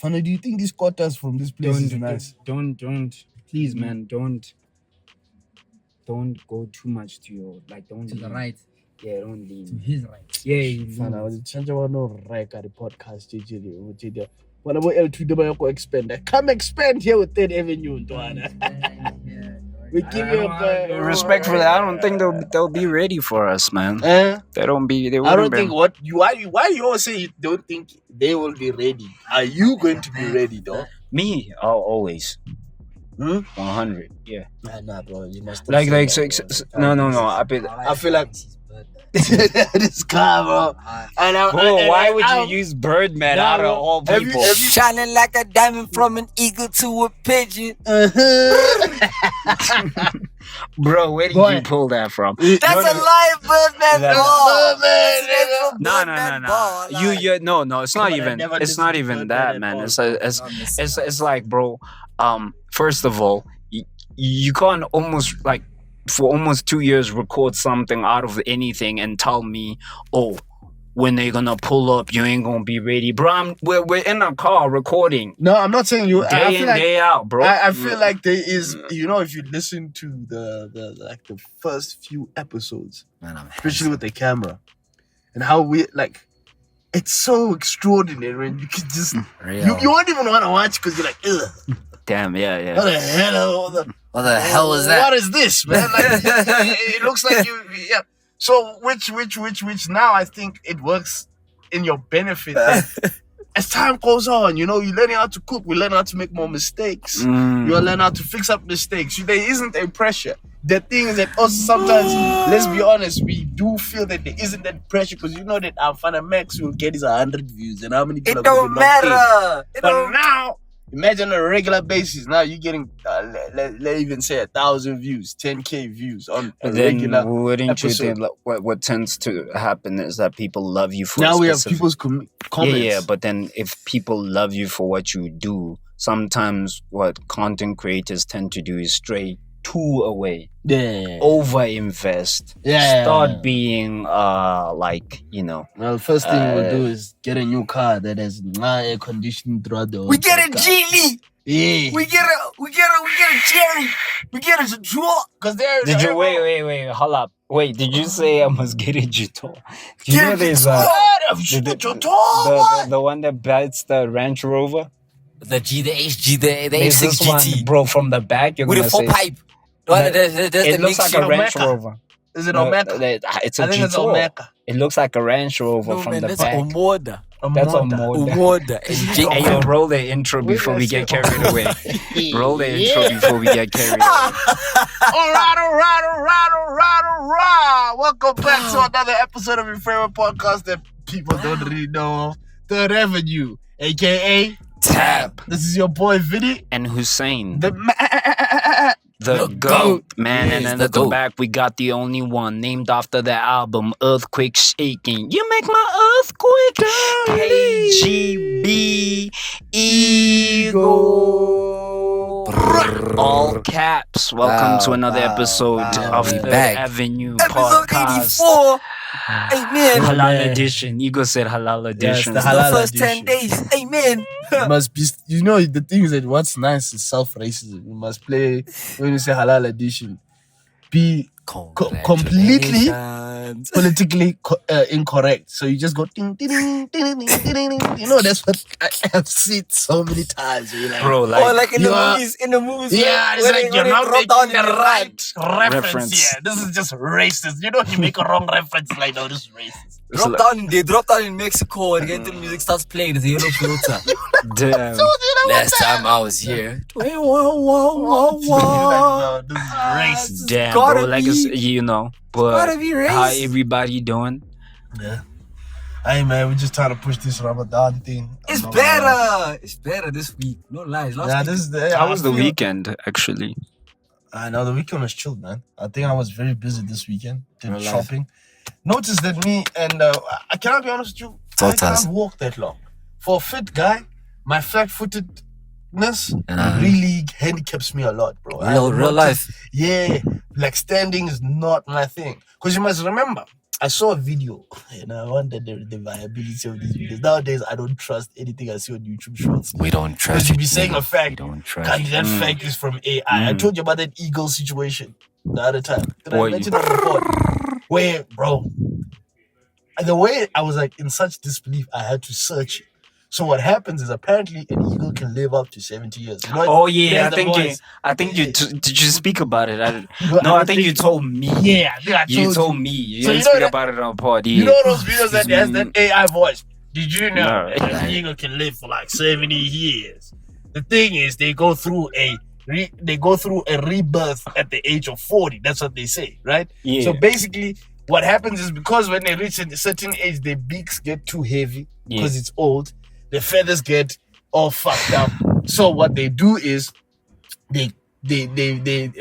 Fana, do you think these quarters from this place is nice? Don't. Please, man, don't go too much to your don't To the lean. right. Yeah, don't lean. To his right. Yeah, Fana, was it change our no right at the podcast? JJ. What about L2 expand? Come expand here with 3rd Avenue, Duana. We give you a respectfully, I don't think they'll be ready for us, man. They wouldn't I don't think why you always say you don't think they will be ready. Are you going to be ready though? Me, I'll always. 100. Yeah. Nah, bro. You must No. I feel like this car, bro. Why would you use Birdman out of all people? Shining like a diamond from an eagle to a pigeon. Bro, where did you pull that from? That's a lie, Birdman ball. No. It's not even. It's not even that, man. It's like, bro. First of all, you can't almost for almost 2 years record something out of anything and tell me, oh, when they're gonna pull up, you ain't gonna be ready, bro. We're in a car recording. No, I'm not saying you day in day out, bro. I feel like there is, if you listen to the first few episodes, especially with the camera, and how we it's so extraordinary when you can just you won't even want to watch because you're like, ugh. Damn, yeah. What the hell? What the hell is that? What is this, man? It looks like you. Yeah. So which now I think it works in your benefit. As time goes on, you're learning how to cook. We learn how to make more mistakes. You learn how to fix up mistakes. There isn't a pressure. The thing is that also sometimes, let's be honest, we do feel that there isn't that pressure because that our Fana Max will get his 100 views and how many people it don't matter. But now, imagine on a regular basis. Now you're getting, let's even say 1,000 views, 10K views on a regular wouldn't episode. You think what tends to happen is that people love you for now we have people's comments. Yeah, but then if people love you for what you do, sometimes what content creators tend to do is stray too away. Yeah. Overinvest. Yeah. Start being Well, first thing we'll do is get a new car that has air conditioning throughout the whole We get a Geely. Yeah. We get a Cherry. We get a draw. Because there. Did you wait, hold up. Wait, did you say I must get a Jito? There's the one that bites the Range Rover? The H, the There's H6 this one, GT. bro, from the back, you're With gonna a 4-pipe. It looks like a Range Rover. Is it Omeka? It's a I think it's G4. Omeka. It looks like a Range Rover from the that's back. Omoda. That's a Moda. And you roll the intro before we get carried away. Roll the intro before we get carried away. All right. Welcome back to another episode of your favorite podcast that people don't really know of. 3rd Avenue, aka Tab. This is your boy Vinny. And Hussein. The The GOAT, man. Yes, And then the at the GOAT. back, we got the only one named after the album, Earthquake Shaking. You make my earthquake. KGB Ego. All caps. Welcome to another episode of We 3rd back. Avenue Episode Podcast. 84. Amen. Halal edition. Ego said halal edition. the The halal first edition. 10 days. Amen. You must be, the thing is that what's nice is self-racism. You must play, when you say halal edition, be completely Congratulations. politically incorrect. So you just go ding, ding, ding, ding, ding, ding, ding. That's what I have seen so many times. You're like, Bro, Or like in you the are- movies. yeah, it's when like they you're not drop making down the in the right reference. Reference. Yeah, this is just racist. You make a wrong reference like, no, this is racist. They drop down in Mexico and the music starts playing. There's a yellow filter. Damn. Last time I was here. Like, no, this is racist. Damn, gotta bro. Like, be- but gotta be how racist. everybody doing? Yeah. Hey man, we just trying to push this Ramadan thing. It's better. It's better this week. No lies. Last Yeah, week, this is the. How was the weekend, actually? I know the weekend was chilled, man. I think I was very busy this weekend. Did No lies. shopping. Notice that me and I cannot be honest with you. I Totas. can't walk that long. For a fit guy, my flat-footedness Uh-huh. really handicaps me a lot, bro. I real noticed- life. Yeah, like standing is not my thing. Because you must remember, I saw a video and I wondered the viability of these videos. Nowadays, I don't trust anything I see on YouTube Shorts. We don't trust Because you. you be saying a fact, We don't trust Kanye, you. that fact is from AI. I told you about that eagle situation the other time. Did I Boy. mention on the pod? Where, bro, the way I was like in such disbelief, I had to search it. So what happens is apparently an eagle can live up to 70 years. You know, Oh yeah, there's the voice. I think you did you speak about it? No, No, I I think you told me. Yeah, I think I You told told you. me. You So didn't you know speak that- about it on pod. You know those videos that has that AI voice? Did you know No. that an eagle can live for like 70 years? The thing is, they go through a rebirth at the age of 40. That's what they say, right? Yeah. So basically, what happens is because when they reach a certain age, their beaks get too heavy because it's old. The feathers get all fucked up. So what they do is they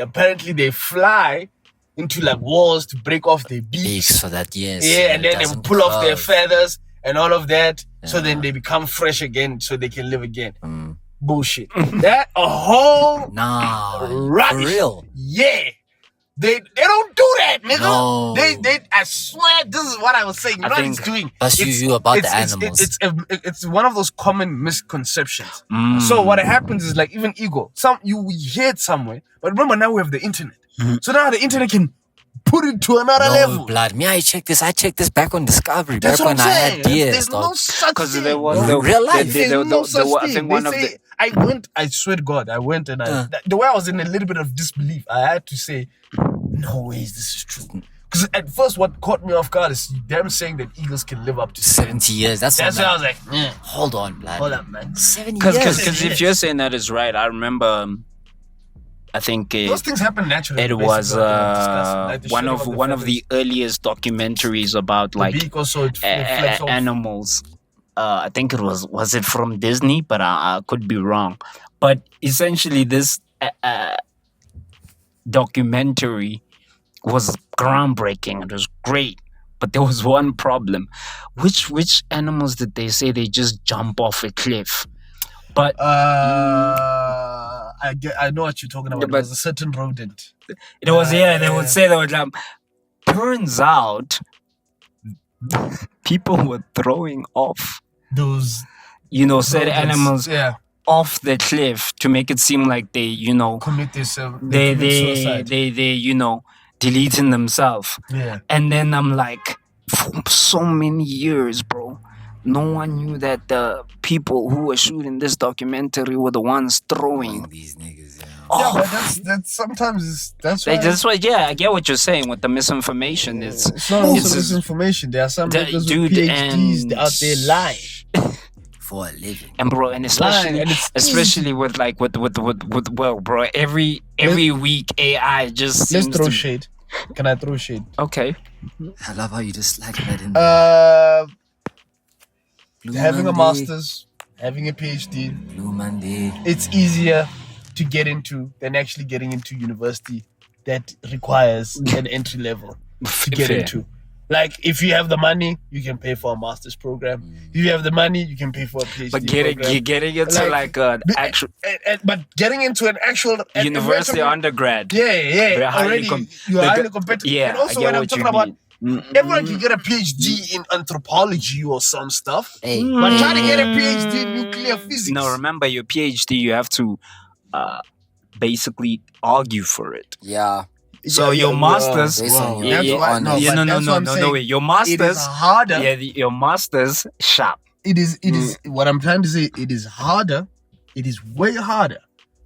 apparently they fly into like walls to break off their beaks. So that And then they pull off their feathers and all of that. So then they become fresh again so they can live again. Bullshit. That a whole rubbish. For real. Yeah. They don't do that, nigga. No. They I swear this is what I was saying. You know what it's doing? That's you about the animals. It's one of those common misconceptions. So what happens is like even ego. You hear it somewhere, but remember now we have the internet. So now the internet can put it to another level. Blood. Me, I checked this back on Discovery. That's back what when I'm I saying. had DS. There's no such Because thing. there was real life. I think one of the I swear to God, I went and the way I was in a little bit of disbelief, I had to say, no ways this is true. Because at first, what caught me off guard is them saying that eagles can live up to 70 years. That's why I was like, hold on, blood. hold up, man. 7 years. Because if you're saying that is right, I remember. I think Those things happen naturally. it was one of the earliest documentaries about like beak also reflects off. animals. I think it was it from Disney, but I could be wrong. But essentially, this documentary was groundbreaking. It was great, but there was one problem. Which animals did they say they just jump off a cliff? But I know what you're talking about. There was a certain rodent. it was they would say they would jump. Turns out, people were throwing off Those said rodents, animals off the cliff to make it seem like they commit themselves. they suicide. deleting themselves. Yeah. And then I'm like, for so many years, bro, no one knew that the people who were shooting this documentary were the ones throwing. These niggas, Yeah, but that's sometimes that's why. That's why, I get what you're saying with the misinformation. It's not also misinformation. There are some The- niggas dude, with PhDs out there lying. for a living. and bro, and especially Lying, and it's especially with like with well, bro, every week AI just Let's seems throw to shade. Can I throw shade? okay. I love how you just slide that in. Blue Having a Monday, master's, having a PhD, Blue Monday. it's easier to get into than actually getting into university that requires an entry level to get Fair. into. Like if you have the money, you can pay for a master's program. If you have the money, you can pay for a PhD But program. getting into like an actual But getting into an actual university undergrad. yeah, Very highly already you are highly competitive. Yeah, and also I get when I'm what you talking about mean. everyone can get a PhD in anthropology or some stuff, Hey. but trying to get a PhD in nuclear physics. No, remember your PhD, you have to basically argue for it. Yeah. So your masters, Based on yeah, your why- honors. yeah, but no, that's what I'm saying. wait. Your It masters, is harder. your masters sharp. It is what I'm trying to say. It is harder. It is way harder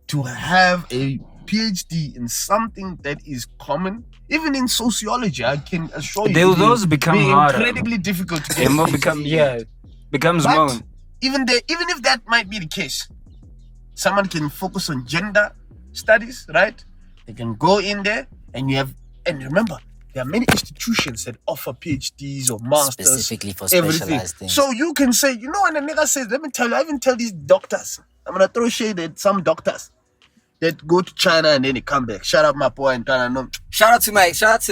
to have a PhD in something that is common. Even in sociology, I can assure you, Those become harder. incredibly difficult to get. It a more PhD. becomes But more. even if that might be the case, someone can focus on gender studies, right? They can go in there and remember, there are many institutions that offer PhDs or masters, Specifically for everything. specialized things. So you can say, when a nigga says, let me tell you, I even tell these doctors, I'm gonna throw shade at some doctors that go to China and then they come back. Shout out my boy and China, no. Shout out to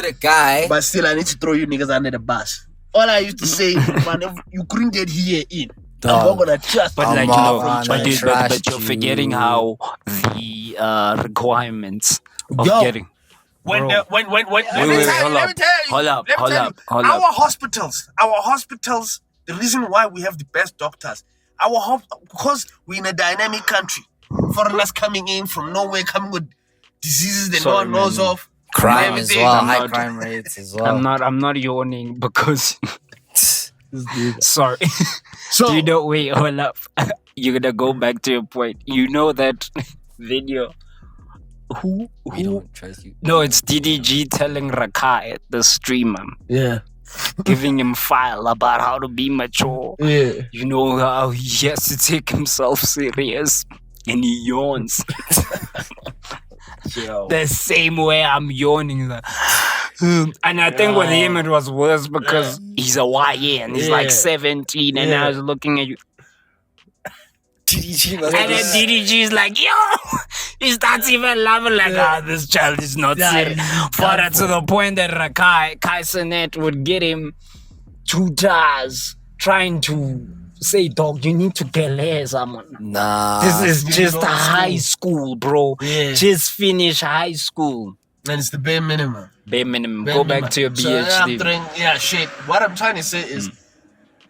the guy. But still, I need to throw you niggas under the bus. All I used to say, man, if you couldn't get here in, I'm not Dog. gonna trust. But I'm like not but gonna dude, trust but you're forgetting you. how the requirements of Yo. getting. When Bro. when Wait, let me hold up. Our hospitals. The reason why we have the best doctors, because we're in a dynamic country. Foreigners coming in from nowhere, coming with diseases that no one knows of. Crime as well, I'm high not- crime rates as well. I'm not yawning because sorry. So You know, wait, hold up. You're gonna go back to your point. You know that video. We Who? don't trust you. No, it's DDG telling Rakai, the streamer, yeah, giving him file about how to be mature. yeah. You know how he has to take himself serious, and he yawns the same way I'm yawning. Like, and I think with him it was worse because he's a YA and he's like 17, and I was looking at you. DDG And then DDG is like, yo, he starts even laughing like, this child is not serious. But to the point that Kai Sanet would get him 2 jars trying to say, dog, you need to get someone. Nah. This is just go to high school, bro. Yeah. Just finish high school. And it's the bare minimum. Bare minimum. Bare Go minimum. back to your So, I'm PhD. throwing, shit. What I'm trying to say is,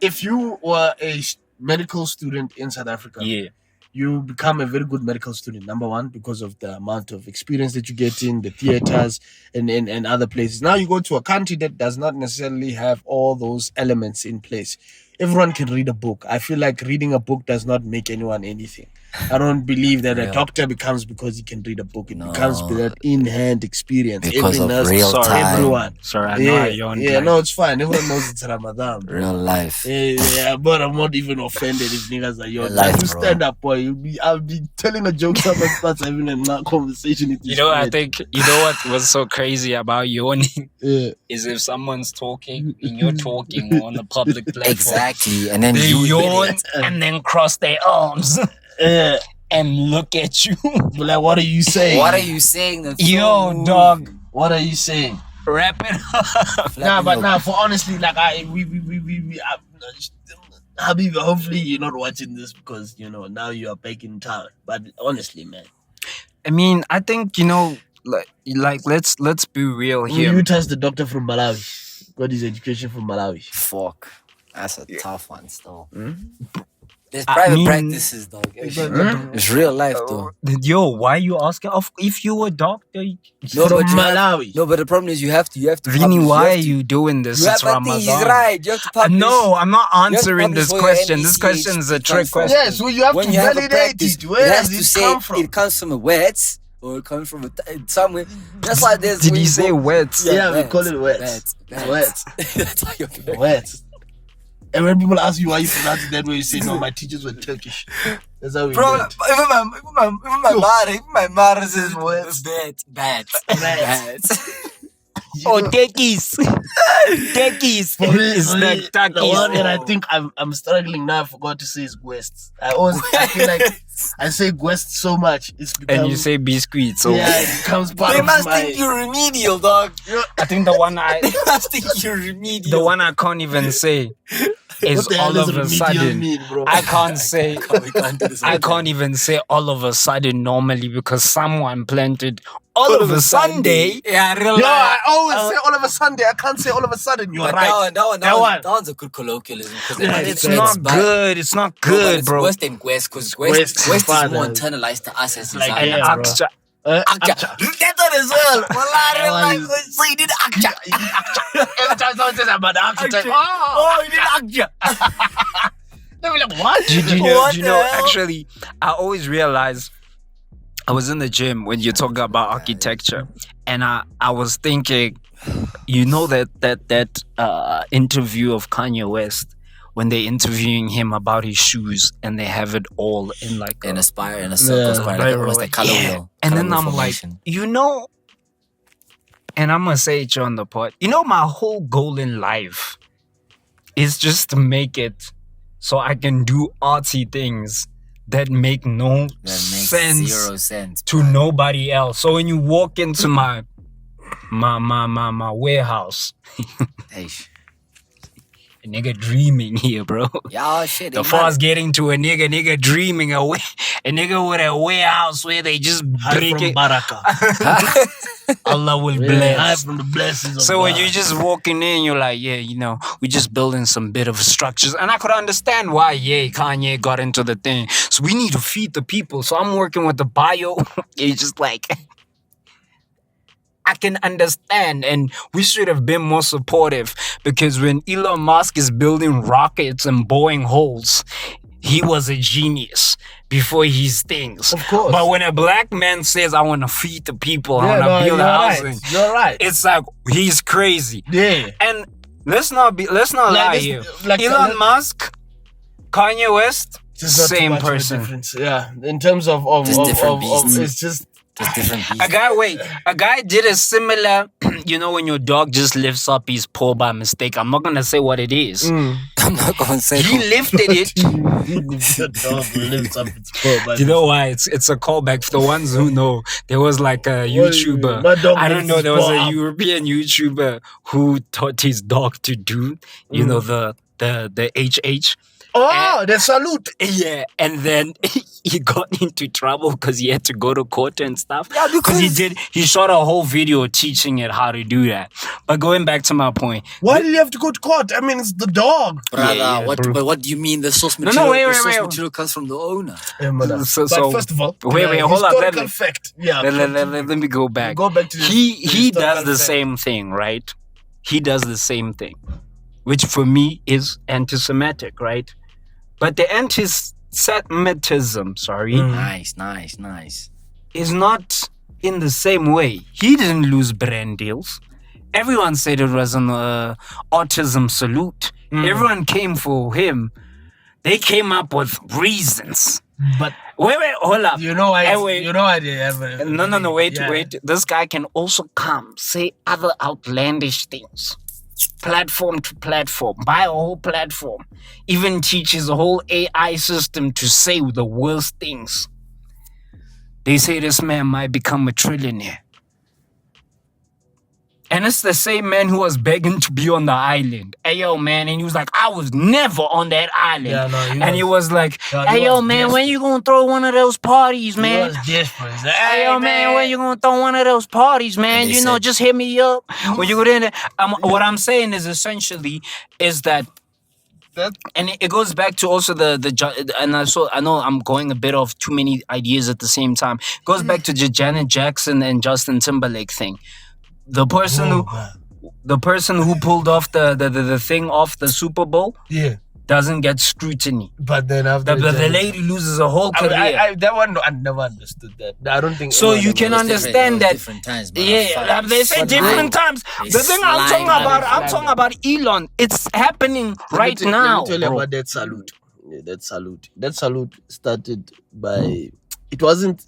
if you were a medical student in South Africa, you become a very good medical student. Number one, because of the amount of experience that you get in the theaters and other places. Now you go to a country that does not necessarily have all those elements in place. Everyone can read a book. I feel like reading a book does not make anyone anything. I don't believe that a doctor becomes because he can read a book. It becomes with that in-hand experience. Because of nurse, real time. everyone. Sorry, I know I yawned. Yeah, no, it's fine. Everyone knows it's Ramadan. Bro. Real life. Yeah, but I'm not even offended if niggas are young. Life, You bro. stand up, boy. I'll be telling a joke. Someone starts having a conversation with You know, I think, you know what was so crazy about yawning Yeah. is if someone's talking and you're talking on a public platform. Exactly. And then They you yawn and then cross their arms Yeah. and look at you. But like, what are you saying? What are you saying? That's Yo, so dog, What are you saying? wrap it up. Nah, for honestly, like Habib, hopefully you're not watching this because now you are back in town. But honestly, man, I mean, I think, you know, like let's be real here. you touched the doctor from Malawi. Got his education from Malawi. Fuck. That's a tough one still. Hmm? There's I private mean- practices, dog. It's real life, though. Yo, why you asking? If you were a doctor, No, from but you have- Malawi. No, but the problem is you have to Vinny, publish, why are have to- you doing this? You It's have, I think he's Ramadan. right. You have to publish. No, I'm not have to answering publish this where question. This NECH question is a trick comes from. question. Yes, well, you have When to you have a validate practice, it. Where it has does to it say come from? it comes from a wet or it comes from somewhere. That's why there's. Did when he you say go- wet? Yeah, we wet, call it wet. Wet. Wet. That's how you're Wet. And when people ask you why you pronounce it that way, you say, no, my teachers were Turkish. That's how we Bro, learned. even my mother says bad. Oh, techies. Techies. For me, It's like the one that I takis. think I'm struggling now, I forgot to say is Guest. I feel like I say Guest so much. It's become, And you say biscuit. So yeah, it becomes part They of must my... think you're remedial, dog. I think the one They must think you're remedial. the one I can't even say is What the hell all does of a remedial sudden. mean, bro? I can't say. We can't do this. I can't even say all of a sudden normally because someone planted all of a Sunday. Yeah, real Yo, life. I always say all of a Sunday. I can't say all of a sudden. You're But right. that one. one's a good colloquialism. But it's not good. It's not good, It's bro. worse than West because West West is father. more internalized to us as Like Zion. an yeah, bro. extra. Get that as well. That one Like, is- so you did Akja. Every time someone says about the architect, Oh, you did Akja. they'll be like, what? Do you What know, the hell? actually, I always realize I was in the gym when you talk about architecture, and I was thinking, you know, that interview of Kanye West when they're interviewing him about his shoes and they have it all in like In a a spire, in a circle, Yeah. spire, like almost like color Yeah. wheel. And color then wheel I'm like, formation. you know, and I'm gonna say it on the pod. You know, my whole goal in life is just to make it so I can do artsy things that make no That makes sense 0 sense. to nobody else. So when you walk into my warehouse Hey, nigga dreaming here, bro. Yeah, shit. The far's getting to a nigga dreaming away. A nigga with a warehouse where they just break it. Baraka. Allah will Hide bless. from the blessings of So when God. you're just walking in, you're like, yeah, you know, we're just building some bit of structures. And I could understand why, Kanye got into the thing. So we need to feed the people. So I'm working with the bio. It's just like, I can understand. And we should have been more supportive, because when Elon Musk is building rockets and boring holes, he was a genius before his things. Of course. But when a black man says, I want to feed the people, I Yeah, want to no, build you're housing, right. You're right. it's like he's crazy. Yeah. And let's not lie here. like- Elon Musk, Kanye West, Just not too same much of a person. difference. Yeah. In terms of Just different beasts. it's just different beasts. A guy did a similar, you know, when your dog just lifts up his paw by mistake. I'm not gonna say what it is. I'm not gonna say. He lifted it. the dog lifts up its paw. But You know why? It's a callback for the ones who know. There was like a YouTuber. My dog I don't lifts know. his There was paw a up. European YouTuber who taught his dog to do, you know, the HH. Oh, the salute. Yeah, and then he got into trouble because he had to go to court and stuff. Yeah, because he shot a whole video teaching it how to do that. But going back to my point, Why did you have to go to court? I mean, it's the dog. Brother, Yeah, what? bro. But what do you mean the source no, material? wait, the wait, source wait. material comes from the owner. But So- first of all, wait, hold up, historical let me- fact. Yeah. let me go back. Go back to the He historical does the fact. same thing, right? He does the same thing, which for me is anti-Semitic, right? But the anti-Semitism, Nice. is not in the same way. He didn't lose brand deals. Everyone said it was an autism salute. Everyone came for him. They came up with reasons. But Wait, hold up. you know, wait. you know, I did have a, No, wait. Yeah. This guy can also come, say other outlandish things. Platform to platform, buy a whole platform, even teaches a whole AI system to say the worst things. They say this man might become a trillionaire. And it's the same man who was begging to be on the island. Hey, yo, man. And he was like, I was never on that island. Yeah, no, and he was like, he hey, yo, was man, desperate. when you gonna throw one of those parties, He man? was desperate. He's like, Hey, yo, man, when you gonna throw one of those parties, man? And they You know, said- just hit me up. When you go in, what I'm saying is essentially is that, and it goes back to also and I know I'm going a bit of too many ideas at the same time. It goes back to the Janet Jackson and Justin Timberlake thing. The person who pulled off the thing off the Super Bowl Yeah. doesn't get scrutiny. But then after The lady loses a whole career. that one, I never understood that. I don't think. So anyone you ever can understood. understand that. Different times, man. Yeah, they say different times. They The thing I'm talking slide, about, man. I'm talking about Elon. It's happening right Let now. me tell you bro. about that salute. Yeah, that salute. That salute started by. It wasn't.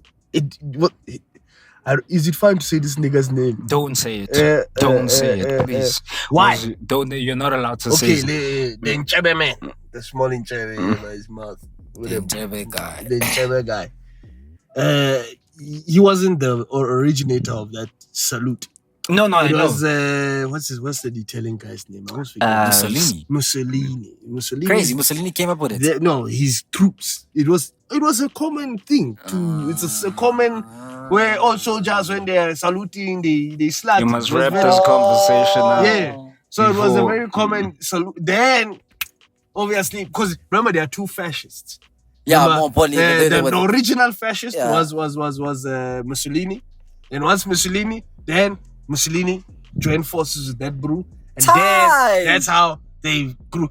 What? Is it fine to say this nigga's name? Don't say it. Don't say it, please. Why? Don't. You're not allowed to Okay, say it. the Nchebe man, the small Nchebe in his mouth, with The the Nchebe guy. Nchebe guy. He wasn't the originator of that salute. No, I It know. was what's the Italian guy's name? I always forget. Mussolini. Mussolini. Crazy. Mussolini came up with it. No, his troops. It was a common thing. It's a common where all soldiers, when they are saluting, they slap. You must It was wrap very- this conversation up. Yeah. So it was a Before- very common salute. Then, obviously, because remember there are two fascists. Yeah, Remember, more importantly, the original fascist Yeah. was Mussolini. And once then Mussolini joined forces with that brew, and Time. then that's how they grew.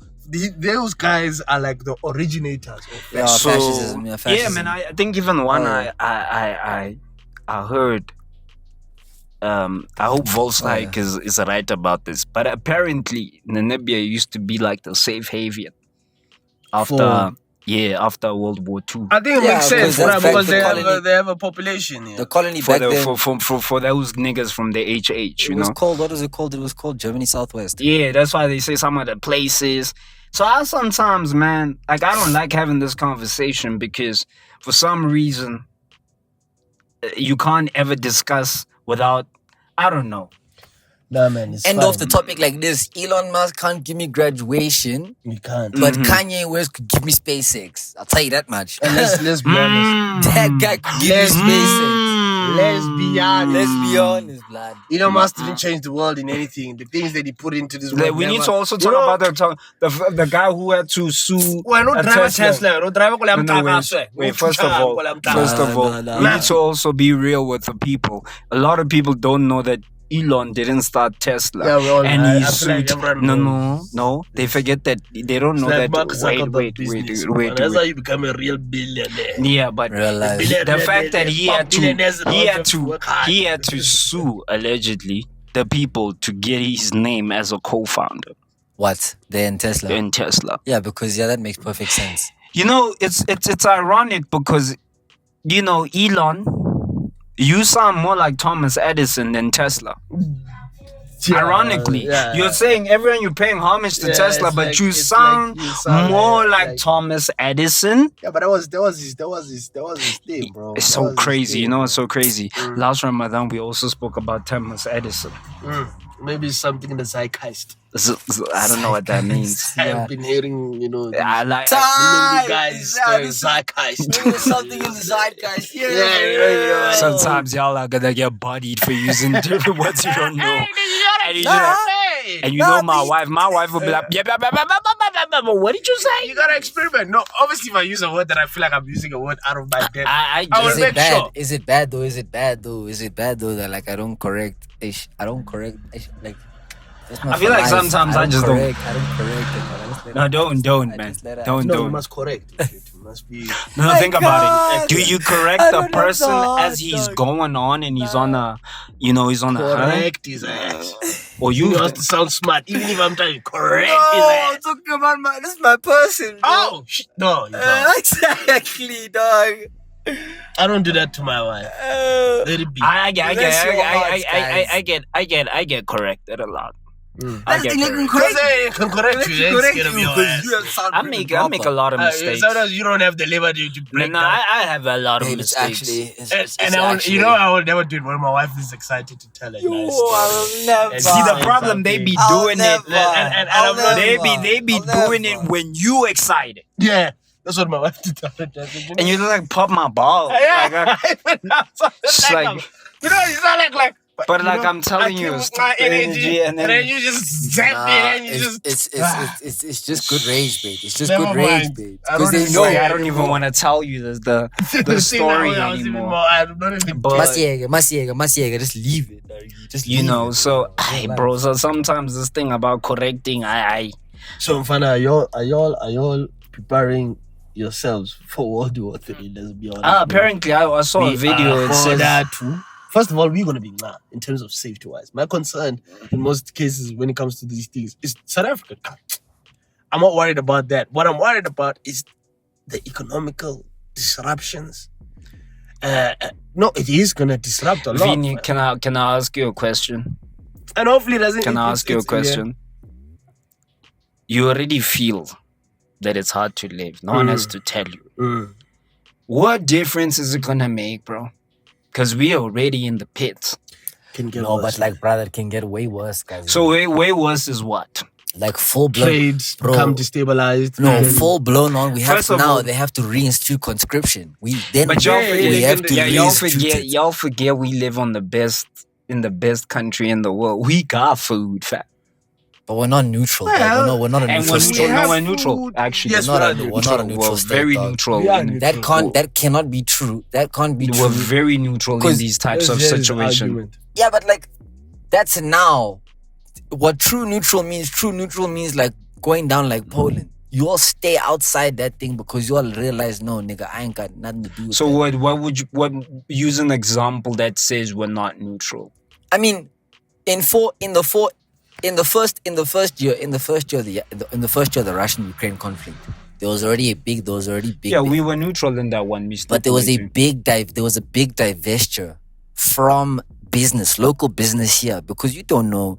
Those guys are like the originators of Yeah, So- fascism. Yeah, fascism. Yeah, man. I think even one Oh, I heard. I hope Volkswagen is right about this, but apparently Namibia used to be like the safe haven after after World War II. I think it Yeah, makes sense, because that's right? Because back the colony. they have a population here. The colony For, back the, then. for those niggas from the HH, It you was know. called. What was it called? It was called Germany Southwest. Yeah, that's why they say some of the places. So I sometimes, man, like I don't like having this conversation because for some reason you can't ever discuss without, I don't know. Nah, man, it's End fine. of the topic like this. Elon Musk can't give me graduation, We can't. but Kanye West could give me SpaceX. I'll tell you that much. And let's be honest. That guy could give me SpaceX. Let's be honest. Let's be honest, blood. Elon Musk didn't change the world in anything. The things that he put into this world. We need to also talk about the guy who had to sue. Well, no driver Tesla. No driver. Wait, first of all, we need to also be real with the people. A lot of people don't know that Elon didn't start Tesla. Yeah, well, and I he feel sued. like everyone No. They forget that. They don't know that. Wait. That's how you become a real billionaire. Yeah, but Real life. the fact that he had to sue allegedly the people to get his name as a co-founder What? They're in Tesla? in Tesla. Yeah, because that makes perfect sense. You know, it's ironic because, you know, Elon, you sound more like Thomas Edison than Tesla. Ironically, you're saying everyone you're paying homage to Tesla, but you sound more like Thomas Edison. Yeah, but that was his thing, bro. It's so crazy, you know. It's so crazy. Last Ramadan, we also spoke about Thomas Edison. Maybe it's something in the zeitgeist. I don't know what that means. I've been hearing, you know, I like guys zeitgeist. Maybe something in the zeitgeist. Yeah. Sometimes y'all are gonna get bodied for using different words you don't know. And you know my wife will be like, what did you say? You gotta experiment. No, obviously if I use a word that I feel like I'm using a word out of my depth, I will make sure. Is it bad though? Is it bad though that like I don't correct ish? Like that's not I feel for like life. sometimes I just don't. I don't correct it. No, don't, man. No, you Don't. must correct it. It must be. No, think about it. Do you correct I the don't know person the as he's going on and he's on a, he's on a Correct his ass. or You you have to sound smart, even if I'm trying to correct his I'm ass. talking about this is my person. Bro. Oh, no, you don't. Exactly, dog. I don't do that to my wife. Let it be. I That's get corrected a lot. That's the nigga Because I can correct you. It's scared of your ass. I make a lot of mistakes. Sometimes you don't have the liberty to break No, down. I have a lot of It's mistakes. actually, And I will, I will never do it when my wife is excited to tell her. Yo, nice I story. will never. And See the Fine, problem, they be I'll doing it. never. And I'll I'm not- never. They be I'll doing never. it when you excited, Yeah, that's what my wife did tell her. and you like pop my ball. Yeah, It's like- you know, it's not like. But you like know, I'm telling I you, give it's my energy, and then you just zap Nah, me, and you just. it's just good rage, babe. It's just Never good rage, mind. babe. I Because don't they know. I don't even want to tell you the story anymore. I don't even. But- Masiega, just leave it. Dog. Just You leave know, it, so bro. hey, bro. So sometimes this thing about correcting, So, Mfana, are y'all preparing yourselves for World War III? Let's be honest. apparently I saw a video. It says that too. First of all, we're gonna be in terms of safety wise. My concern in most cases when it comes to these things is South Africa. I'm not worried about that. What I'm worried about is the economical disruptions. No, it is gonna disrupt a lot. Vinny, can I ask you a question? And hopefully it doesn't. Can I ask you a question? You already feel that it's hard to live. No one has to tell you. What difference is it gonna make, bro? Because we already in the pits. Can get No, worse. but like, brother, it can get way worse, guys. So way worse is what? like full blown. trades Bro. become destabilized. No, And- full blown on. We have First to of now. all- They have to reinstitute conscription. But We have to reinstitute it. y'all forget we live in the best country in the world. We got food, fat. But we're not neutral. dog. Well, we're not a And neutral we're state. neutral. have No, we're neutral. food. Actually, Yes, we're not we are we're not a neutral We're state. very dog. neutral. We are in- neutral. That cannot be true. That can't be We're true. very neutral in 'Cause these types of There's situations. argument. Yeah, but like that's now. What true neutral means like going down like Poland. You all stay outside that thing because you all realize, no, nigga, I ain't got nothing to do with So that. what use an example that says we're not neutral? I mean, in the first year of the Russian-Ukraine conflict, there was already big. Yeah, we were neutral in that one. But there was a big divestiture from business, local business here, because you don't know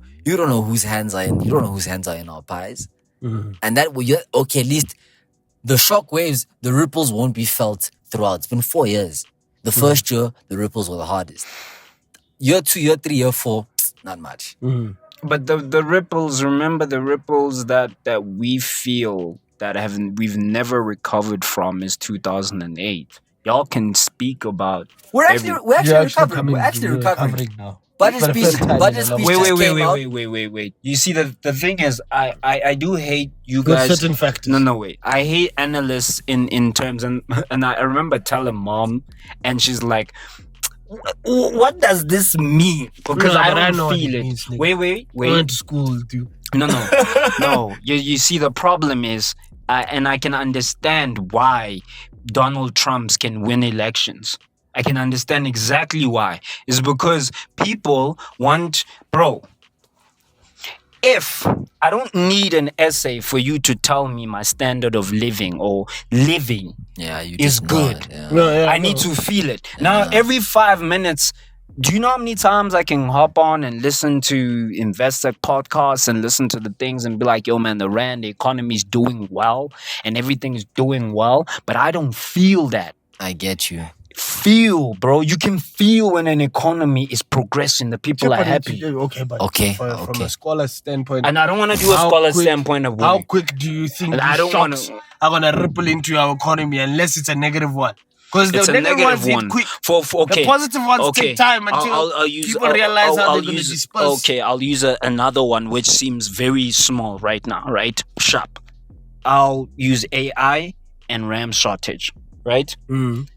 whose hands are in our pies. Mhm. And that will okay, at least the shock waves, the ripples won't be felt throughout. It's been 4 years. The first year, the ripples were the hardest. Year 2, year 3, year 4, not much. Mhm. But the ripples, remember the ripples that we feel that we've never recovered from is 2008. Y'all can speak about We're actually every. we're You're actually actually recovering. coming. We're actually You're recovering. recovering now. Budget For the speech. first time in Budget a long speech Wait, time. just wait, wait, came wait, out. wait. You see, the thing is, I do hate you With guys. certain factors. No, wait. I hate analysts in terms, and I remember telling mom, and she's like, what does this mean? Because No, I but I don't know what feel it it. means, nigga. Wait. I went to school with you. No. You see, the problem is, and I can understand why Donald Trumps can win elections. I can understand exactly why. It's because people want, bro. If I don't need an essay for you to tell me my standard of living or living Yeah, you is just good. nod, yeah. No, yeah, I need to feel it. Now, every 5 minutes, do you know how many times I can hop on and listen to investor podcasts and listen to the things and be like, yo, man, the Rand, the economy is doing well and everything is doing well, but I don't feel that. I get you. Feel, bro. You can feel when an economy is progressing, the people are happy. Okay, but Okay, from okay. a scholar's standpoint, And I don't want to do a How scholar quick- standpoint of how winning. quick do you think And I these don't wanna- shocks are gonna ripple into our economy unless it's a negative one? Because the It's a negative ones negative hit one. quick. Okay. The positive ones take time until people realize how they're going to disperse. Okay, I'll use another one which seems very small right now, right? Sharp. I'll use AI and RAM shortage, right?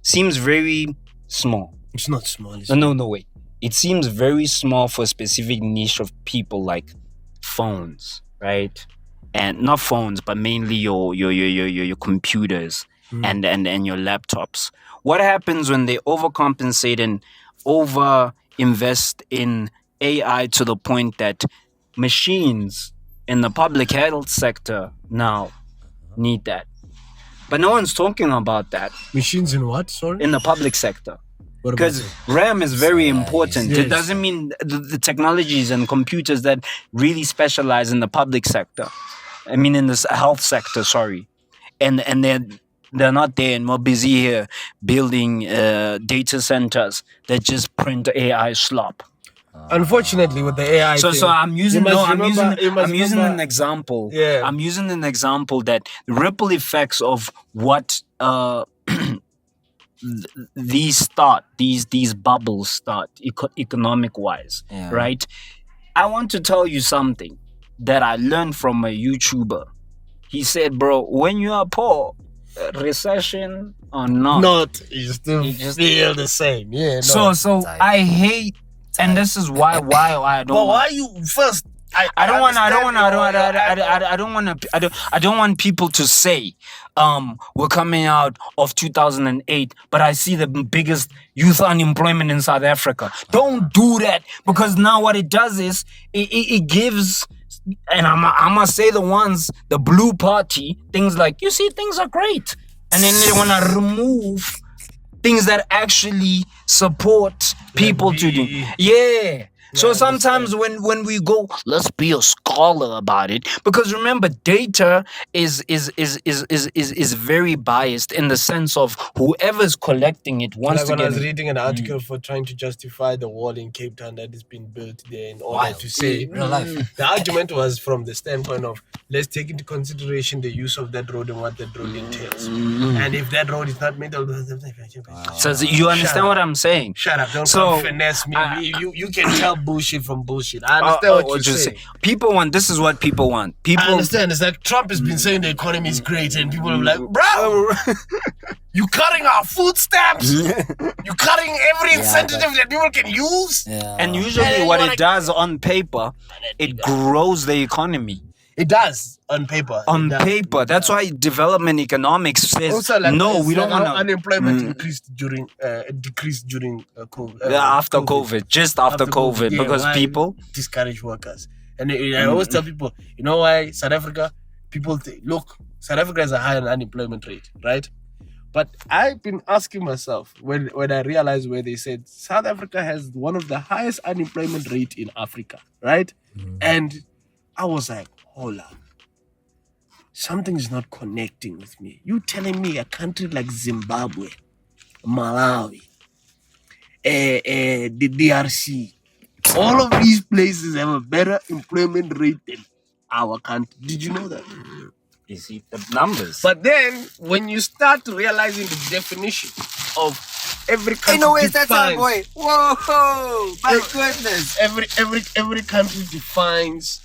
Seems very small. It's not small. It's No, wait. It seems very small for a specific niche of people like phones, right? And not phones, but mainly your computers and your laptops. What happens when they overcompensate and over invest in AI to the point that machines in the public health sector now need that? But no one's talking about that Machines in what? Sorry? in the public sector. What about Because it? RAM is very important. yes. It doesn't mean the technologies and computers that really specialize in the public sector. I mean, in the health sector, sorry. And they're not there, and we're busy here building data centers that just print AI slop. Unfortunately, with the AI So thing, I'm using you must I'm remember- you must using an remember- example. Yeah. I'm using an example that the ripple effects of what these bubbles start economic wise, Yeah. right? I want to tell you something that I learned from a YouTuber. He said, bro, when you are poor, recession or not, you still You just- feel the same. Yeah, no. so Type. I hate, and this is why I don't but want- why you first? I don't want people to say we're coming out of 2008, but I see the biggest youth unemployment in South Africa. Don't do that, because now what it does is it gives, and I'm gonna say the blue party, things like, you see, things are great, and then they wanna remove things that actually support people to do. Yeah. So sometimes when we go, let's be a scholar about it, because remember, data is very biased in the sense of whoever's collecting it wants Like to when I get was it. reading an article for trying to justify the wall in Cape Town that has been built there in order Wild. to say Real life. the argument was from the standpoint of let's take into consideration the use of that road and what that road entails. And if that road is not made, So you understand what I'm saying? shut up! Don't So, come finesse me. You can tell bullshit from bullshit. I Oh, understand what oh, you're just saying. say- People want. This is what people want. I People. understand. It's like Trump has been saying the economy is great, and people are like, bro, you cutting our food stamps? You cutting every incentive that people can use? Yeah. And usually, And what you it wanna- does on paper, it grows the economy. It does on paper. On It does. paper, that's why development economics says Also, like, no. it's We don't like how want to. unemployment decreased during COVID. After COVID, just after COVID, Yeah, because why people. discourage workers. And I always tell people, you know why South Africa? People look, South Africa has a high unemployment rate, right? But I've been asking myself when I realized where they said South Africa has one of the highest unemployment rate in Africa, right? And I was like, hold on. Something is not connecting with me. You telling me a country like Zimbabwe, Malawi, the DRC, All of these places have a better employment rate than our country. Did you know that? You see the numbers. But then, when you start realizing the definition of every country, no way, that's our defines- boy. Whoa, my goodness. every country defines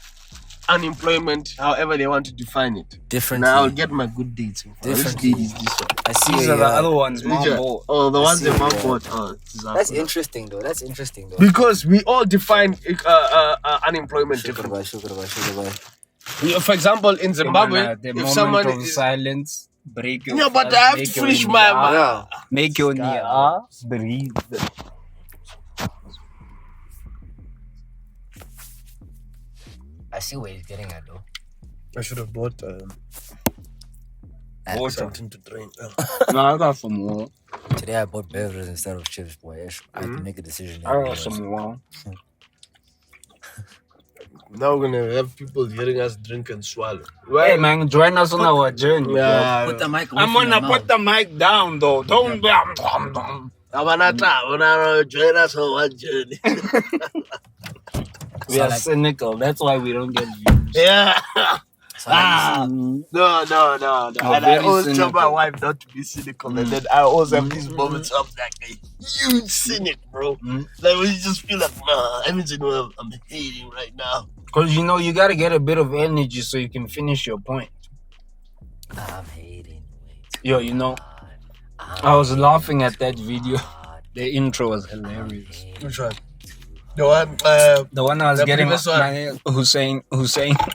unemployment however they want to define it. Differently. Now I'll get my good dates. Which Differently. date is this one? I see. These are the other ones, Which Mom one? bought. Oh, the ones see, that Mom yeah. bought. Oh, this is That's awesome. interesting though. Because we all define unemployment differently. Sugar. For example, in Zimbabwe, The if moment someone of is, silence, break your no, but fast, I have make to your finish nia, my. make your nia, breathe. I see where he's getting at though. I should have bought Water. something to drink. No, I got some more. Today I bought beverages instead of chips, boy. I had to make a decision. I got some more. Now we're gonna have people hearing us drink and swallow. Hey man, join us on our journey. Yeah. Put the mic away I'm from your gonna put the mic down though. Don't Join us on one journey. We are cynical. That's why we don't get views. Yeah. So like, No. And I very always tell my cynical. wife not to be cynical, and then I always have these moments of like a huge cynic, bro. Like when you just feel like, nah, everything I'm hating right now. Because you know you gotta get a bit of energy so you can finish your point. I'm hating. Yo, you know, I was laughing at that video. The intro was hilarious. Which one? The one, The one I was The getting previous one. Hussein.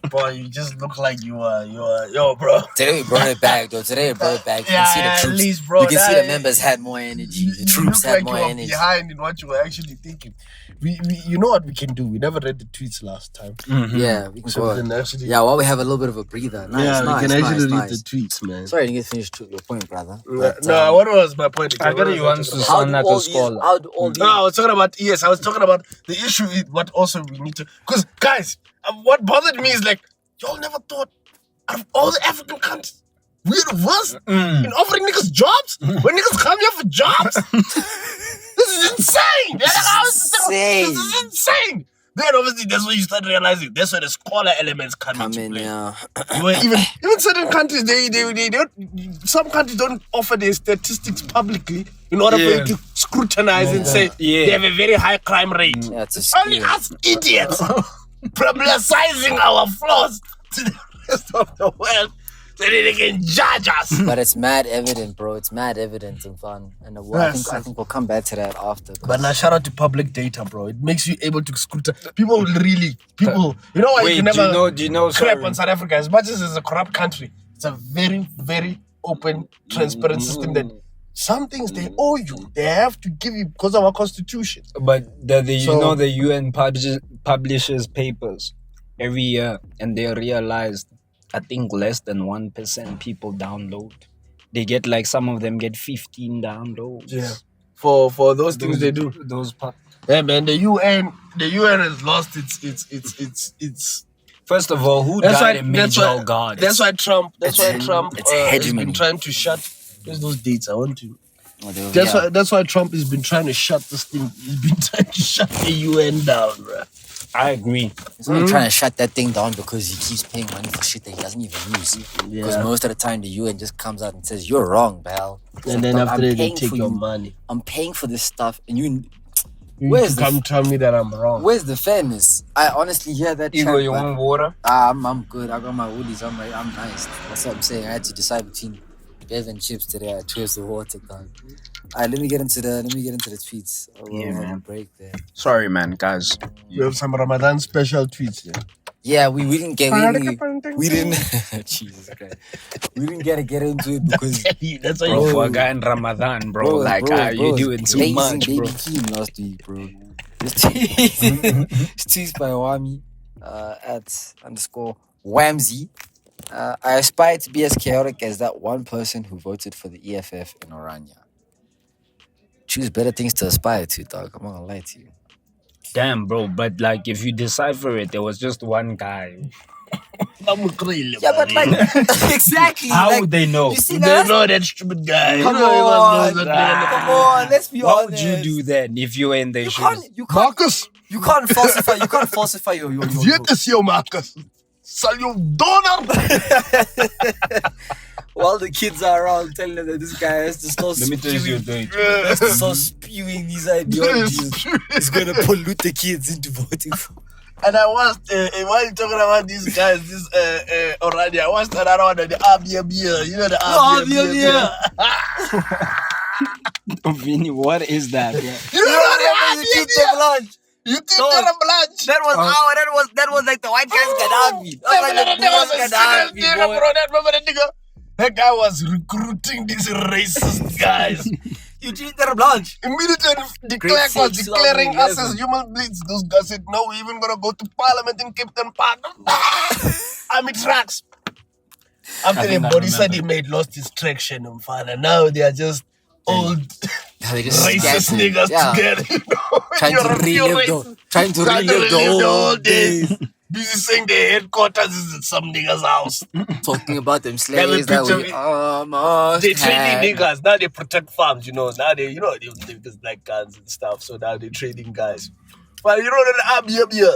boy, you just look like you are, yo, bro. Today we brought it back though. You can see the at troops. least, bro. You can see that- the members had more energy. The You troops look had like more you were energy. behind in what you were actually thinking. We you know what we can do? We never read the tweets last time. Yeah, we can So go. we can actually, Yeah, while we have a little bit of a breather. Nice, we can actually read the tweets, man. Sorry, I didn't get finished your point, brother. But, No, what was my point again? I got What you was once to talking sound like a scholar. How do all these? No, I was talking about I was talking about the issue is what also we need to, because guys, what bothered me is like y'all never thought out of all the African countries we're the worst in offering niggas jobs when niggas come here for jobs. This is insane. insane. This is insane. Then obviously that's when you start realizing that's where the scholar elements come Come into in, play. yeah. Where even certain countries they don't, some countries don't offer their statistics publicly in order for you to scrutinize and say they have a very high crime rate. Yeah, it's a Only skill. us idiots publicizing our flaws to the rest of the world so that they can judge us. But it's mad evident, bro. It's mad evident and fun. And I think we'll come back to that after. But now shout out to public data, bro. It makes you able to scrutinize. People, you know why Wait, you can never do you know? crap Sorry. on South Africa? As much as it's a corrupt country, it's a very, very open, transparent system that some things they owe you. They have to give you because of our constitution. But you So- know the UN publishes papers every year, and they realized I think less than 1% people download. They get like some of them get 15 downloads. Yeah. For those things they do. Yeah, man. The UN has lost its. First of all, who died in Major God? That's why Trump. That's why It's- Trump it's has hegemony. been trying to shut. There's those dates I want to. Yeah. That's why Trump has been trying to shut this thing. He's been trying to shut the UN down, bro. I agree. He's only trying to shut that thing down because he keeps paying money for shit that he doesn't even use. Because most of the time the UN just comes out and says, "You're wrong, pal." It's And like, then "Dog, after I'm that, they paying take for your you. money. I'm paying for this stuff, and you. You Where's the come tell me that I'm wrong. Where's the fairness? I honestly hear that. Igor, chat, you but- want water? I'm good. I got my woolies. I'm nice. That's what I'm saying. I had to decide between Bev and chips today. I chose the water, dog. Alright, let me get into the tweets. We'll have a break there. Sorry, man, guys. We have some Ramadan special tweets there. Yeah, we didn't get we didn't Jesus Christ. We didn't get into it because That's why Bro, you for a guy in Ramadan, bro, you doing too Blazing much, Baby bro. Keem last week, bro. This tweets by Wami at _Whamsy. I aspire to be as chaotic as that one person who voted for the EFF in Orania. Choose better things to aspire to, dog. I'm not gonna lie to you. Damn, bro, but like if you decipher it, there was just one guy Yeah, but like exactly. How like, would they know? You see They that? know that stupid guy. Come You know, on, everyone knows that. come on. Let's be What honest. would you do then if you were in their You shoes? can't. You can't. Marcus, You can't falsify. You can't falsify your. dit is jou, Marcus. Sal jou donor. While the kids are around telling them that this guy has to start Let me tell you spewing, something. has to start spewing these ideologies. It's gonna pollute the kids into voting for. And I watched, while you're talking about these guys, already, I watched another one of the Abia beer. You know the Abia beer. Vinny, what is that? You know the Abia beer. You think they're blanche? That was like the white guy's Gaddafi. That nigga. That guy was recruiting these racist guys. Eugene Terreblanche. Immediately the clerk was declaring us as human beings. Those guys said, no, we're even gonna go to parliament in Captain Park. I'm in tracks. After the body said he lost his traction and father. Now they are just old racist niggas together. You know? Trying to relive the old days. Busy saying their headquarters is at some nigga's house. Talking about them slaves that we they trading niggas. Now they protect farms, you know. Now they just like guns and stuff. So now they're trading guys. But you know that Abia beer,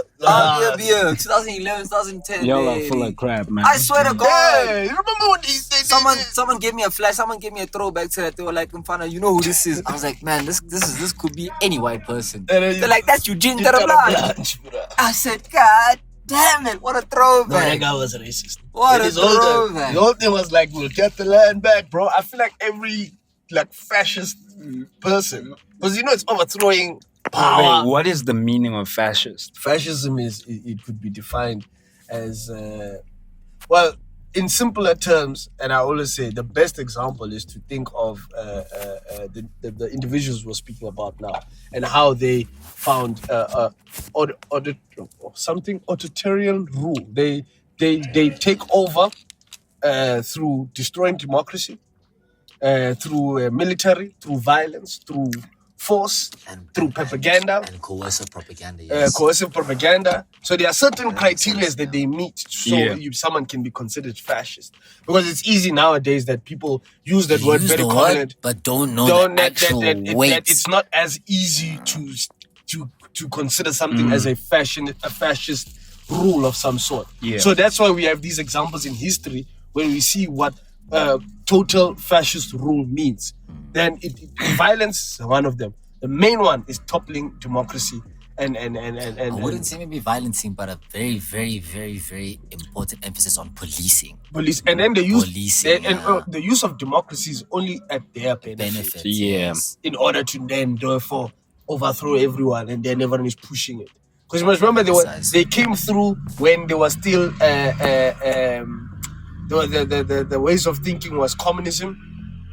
2011, 2010. Y'all are full of crap, man. I swear to God. Yeah, you remember when Someone gave me a flash. Someone gave me a throwback to that. They were like, "Mfana, you know who this is?" I was like, "Man, this could be any white person." They're like, "That's Eugene Terreblanche." I said, "God damn it, what a throwback!" No, that guy was racist. What a throwback! The whole thing was like, "We'll get the land back, bro." I feel like every fascist person, because it's overthrowing power. Wait, what is the meaning of fascist? Fascism it could be defined as in simpler terms, and I always say the best example is to think of the individuals we're speaking about now and how they found authoritarian rule. They take over through destroying democracy, through military, through violence, through force, through propaganda. And coercive propaganda, yes. Coercive propaganda. So there are certain criteria that they meet so someone can be considered fascist. Because it's easy nowadays that people use that word very commonly, but don't know the actual weight. That it's not as easy to consider something as a fascist rule of some sort. Yeah. So that's why we have these examples in history when we see what total fascist rule means. Then violence is one of them. The main one is toppling democracy and I wouldn't say maybe violencing, but a very, very, very, very important emphasis on policing. Police, and then the use the use of democracy is only at their benefit. Yeah. In order to then therefore overthrow everyone, and then everyone is pushing it. Because you must remember they came through when they were still the ways of thinking was communism,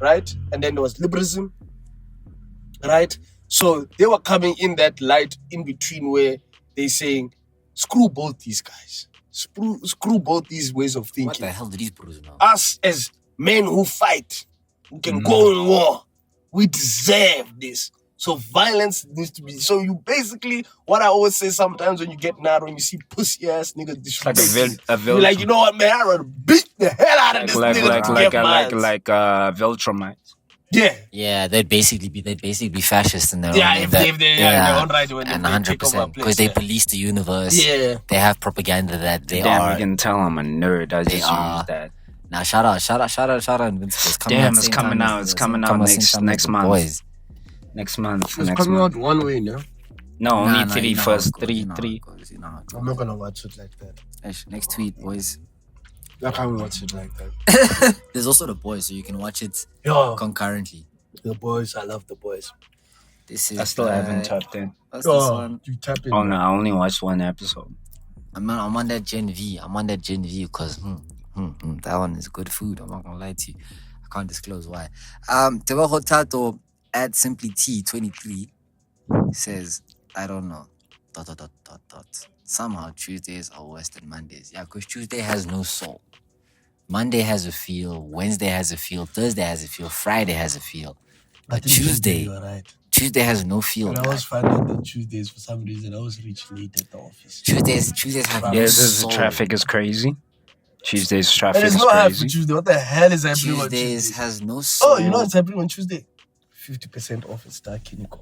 right? And then there was liberalism, right? So they were coming in that light in between where they saying, screw both these guys. Screw both these ways of thinking. What the hell did these bros know? Us as men who fight, who can go in war, we deserve this. So violence needs to be. So you basically, what I always say sometimes when you get mad, when you see pussy ass niggas disrespect, you're like, you know what, man, I would beat the hell out of this nigga. Like Viltrumite. Yeah, they'd basically be fascist in their own. If their own right when and they 100% because they police the universe. Yeah, they have propaganda that they Damn, are. you can tell I'm a nerd. I just use that. Now shout out, Invincible. It's coming out. It's coming out next month. Boys. Next month. It's coming out one way now. No, only three you know first. how it goes, Three. I'm not gonna watch it like that. Next tweet, boys. I can't watch it like that. There's also The Boys, so you can watch it concurrently. The Boys, I love The Boys. This is. I still haven't tapped in. What's this one? You tap in. Oh no, I only watched one episode. I'm on that Gen V. I'm on that Gen V because that one is good food. I'm not gonna lie to you. I can't disclose why. Tebaho Tato at Simply T23 says, I don't know. ... Somehow Tuesdays are worse than Mondays. Yeah, because Tuesday has no soul. Monday has a feel. Wednesday has a feel. Thursday has a feel. Friday has a feel. But Tuesday has no feel. And I always find out that Tuesdays, for some reason, I always reach late at the office. Tuesdays have no soul. The traffic is crazy. Tuesday's And traffic there's is no hype for crazy. Tuesday. What the hell is happening on Tuesdays Tuesday? has no soul. Oh, you know what's happening on Tuesday? 50% off at Star Kiniko.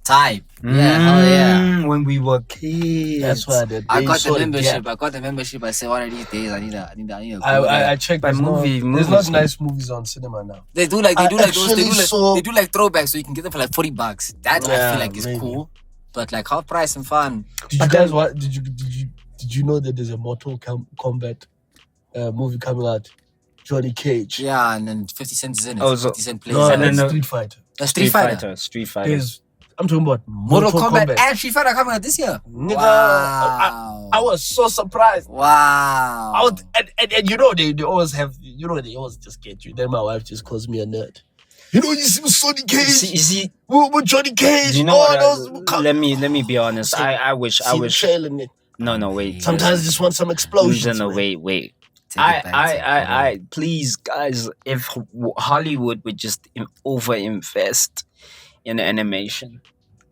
Type. Yeah, hell yeah. When we were kids. That's why I got the saw membership. gap. I got the membership. I said one of these days I need a go I there. checked. But There's movies- not nice movies on cinema now. They do like those. actually They do like throwbacks, so you can get them for like $40. That I Yeah, feel like is maybe. cool, but like half price and fun. Did you guys what? Did you know that there's a Mortal Kombat movie coming out? Johnny Cage. Yeah, and then 50 Cent is in it. Oh, so- 50 Cent plays. No, it. and then that's the- Street Fighter. A Street Fighter. Street Fighter. I'm talking about Mortal Kombat and Street Fighter coming out this year. Nigga, Wow. I was so surprised. Wow. I was, and you know they always have, they always just get you. Then my wife just calls me a nerd. You know, you see Sonny Cage, You see, with Johnny Cage. you know what? those, Let me be honest. I wish. see the trail in it. No, wait. Sometimes I just want some explosions. No, man. wait. Take it back, I please, guys, if Hollywood would just overinvest in animation,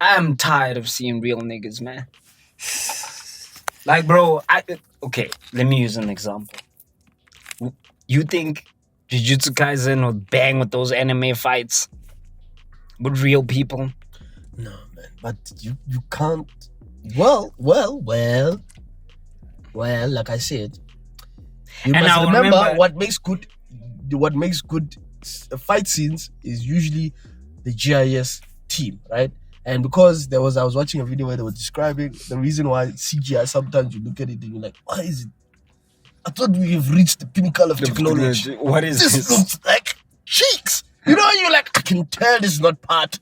I'm tired of seeing real niggas, man. Like, bro, okay, let me use an example. You think Jujutsu Kaisen would bang with those anime fights with real people? No, man. But you can't. Well. Like I said, you And must I remember remember- what makes good fight scenes is usually the GIS team, right? And because I was watching a video where they were describing the reason why CGI, sometimes you look at it and you're like, why is it? I thought we have reached the pinnacle of technology. What is This this? looks like cheeks. You know, you're like, I can tell this is not part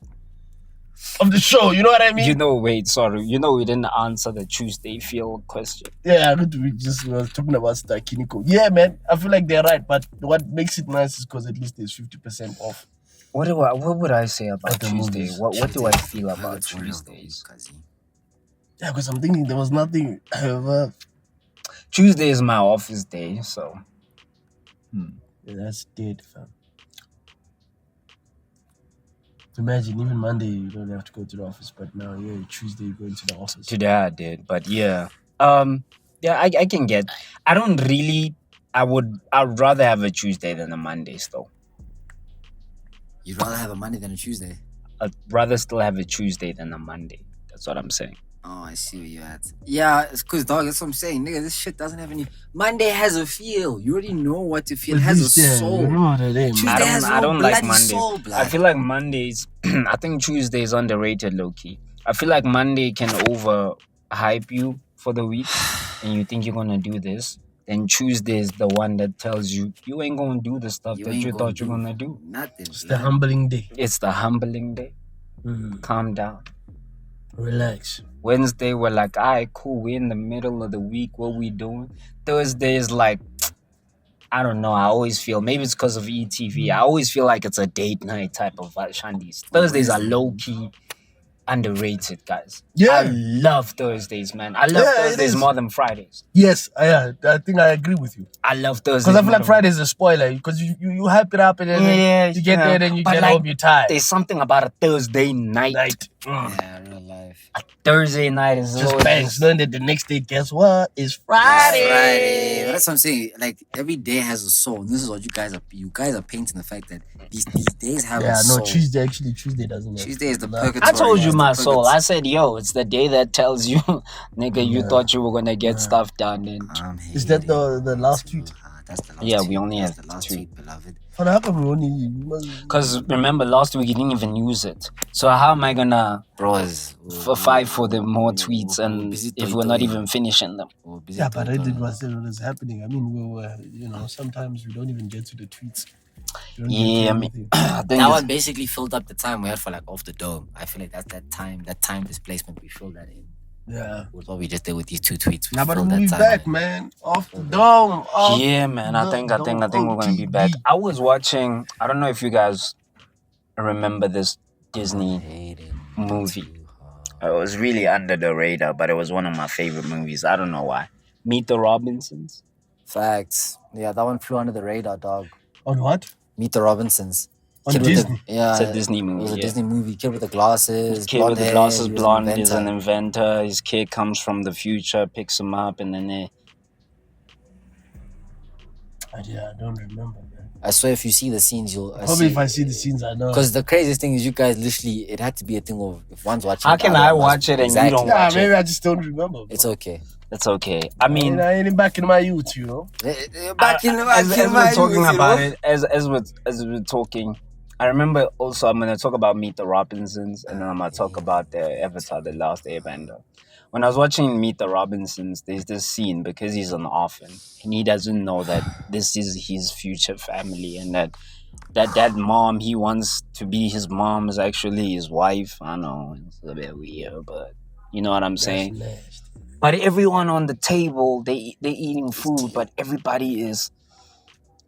of the show. You know what I mean? We didn't answer the Tuesday feel question. Yeah, we were talking about Star Kiniko. Yeah, man, I feel like they're right. But what makes it nice is because at least there's 50% off. What would I say about the Tuesday? movies. What do I feel about It's one of those, Tuesdays? cuzzy. Yeah, because I'm thinking there was nothing ever. Tuesday is my office day, so Yeah, that's dead, fam. Imagine even Monday you don't have to go to the office, but now Tuesday you're going to the office. today I did. But yeah, I can get. I don't really. I'd rather have a Tuesday than a Monday still. You'd rather have a Monday than a Tuesday. I'd rather still have a Tuesday than a Monday. That's what I'm saying. Oh, I see where you're at. Yeah, it's cause dog, that's what I'm saying. Nigga, this shit doesn't have any. Monday has a feel. You already know what to feel. It has a soul. You know what it is, man. Tuesday has I no don't like bloody Mondays. soul, I blood. feel like Mondays. I think Tuesday is underrated, low key. I feel like Monday can over hype you for the week, and you think you're gonna do this. Then Tuesday is the one that tells you you ain't gonna do the stuff that ain't you gonna thought you're do gonna do. Nothing. It's the humbling day. It's the humbling day. Calm down. Relax. Wednesday, we're like, all right, cool. We're in the middle of the week. What we doing? Thursday is like, I don't know. I always feel, maybe it's because of ETV. I always feel like it's a date night type of shandies. Thursdays are low key underrated, guys. Yeah. I love Thursdays, man. I love Yeah, it Thursdays is. more than Fridays. Yes, I think I agree with you. I love Thursdays. Because I feel more like than- Friday is a spoiler. Because you hype it up and then you get there and you But get like, home, you're tired. There's something about a Thursday night. Yeah, real life. Thursday night is Just always bangs. Knowing that the next day, guess what? It's Friday. Friday. That's what I'm saying. Like every day has a soul. And this is what you guys are painting the fact that these days have a Yeah, soul. no, Tuesday doesn't have. Tuesday is the No. purgatory. I told you It's my the soul. I said, yo, it's the day that tells you, nigga, you Yeah. thought you were gonna get stuff done. And I'm Is that hating the last too tweet? hard. That's the last Yeah, tweet. we only That's have the last two. tweet, beloved. For how come we only? because remember last week you didn't even use it. So how am I gonna Bros. fight for the more tweets and if we're not even finishing them? Yeah, but I did what was happening. I mean, we were, sometimes we don't even get to the tweets. We don't get to Yeah, I mean, everything. I think That it's- one basically filled up the time we had for like off the dome. I feel like that's that time displacement, we filled that in. Yeah. With what we just did with these two tweets. We Now, but filled we'll be that time back, in. man. Off the dome. Off yeah, man. I the think we're gonna be OTD. back. I was watching. I don't know if you guys remember this Disney Hating movie. too hard. It was really under the radar, but it was one of my favorite movies. I don't know why. Meet the Robinsons. Facts. Yeah, that one flew under the radar, dog. On what? Meet the Robinsons. On Kid with the- Disney? yeah. It's a Disney It was movie. a Yeah. Disney movie. Kid with the glasses. Kid with the hair, glasses, he was an blonde, is an inventor. inventor. His kid comes from the future, picks him up, and then I don't remember, man. I swear, if you see the scenes, you'll. Probably if I see the scenes, I know. Because the craziest thing is, you guys literally, it had to be a thing of if one's watching. How can I watch it and you don't Yeah, watch maybe it? I just don't remember. Bro. It's okay. It's okay. I mean, I ain't back in my youth, you know. Back in as my we're talking youth, about it, as we're talking, I remember also I'm gonna talk about Meet the Robinsons, and then I'm gonna talk about the Avatar: The Last Airbender. When I was watching Meet the Robinsons, there's this scene because he's an orphan and he doesn't know that this is his future family, and that mom he wants to be his mom is actually his wife. I know it's a bit weird, but you know what I'm saying. But everyone on the table, they eating food, but everybody is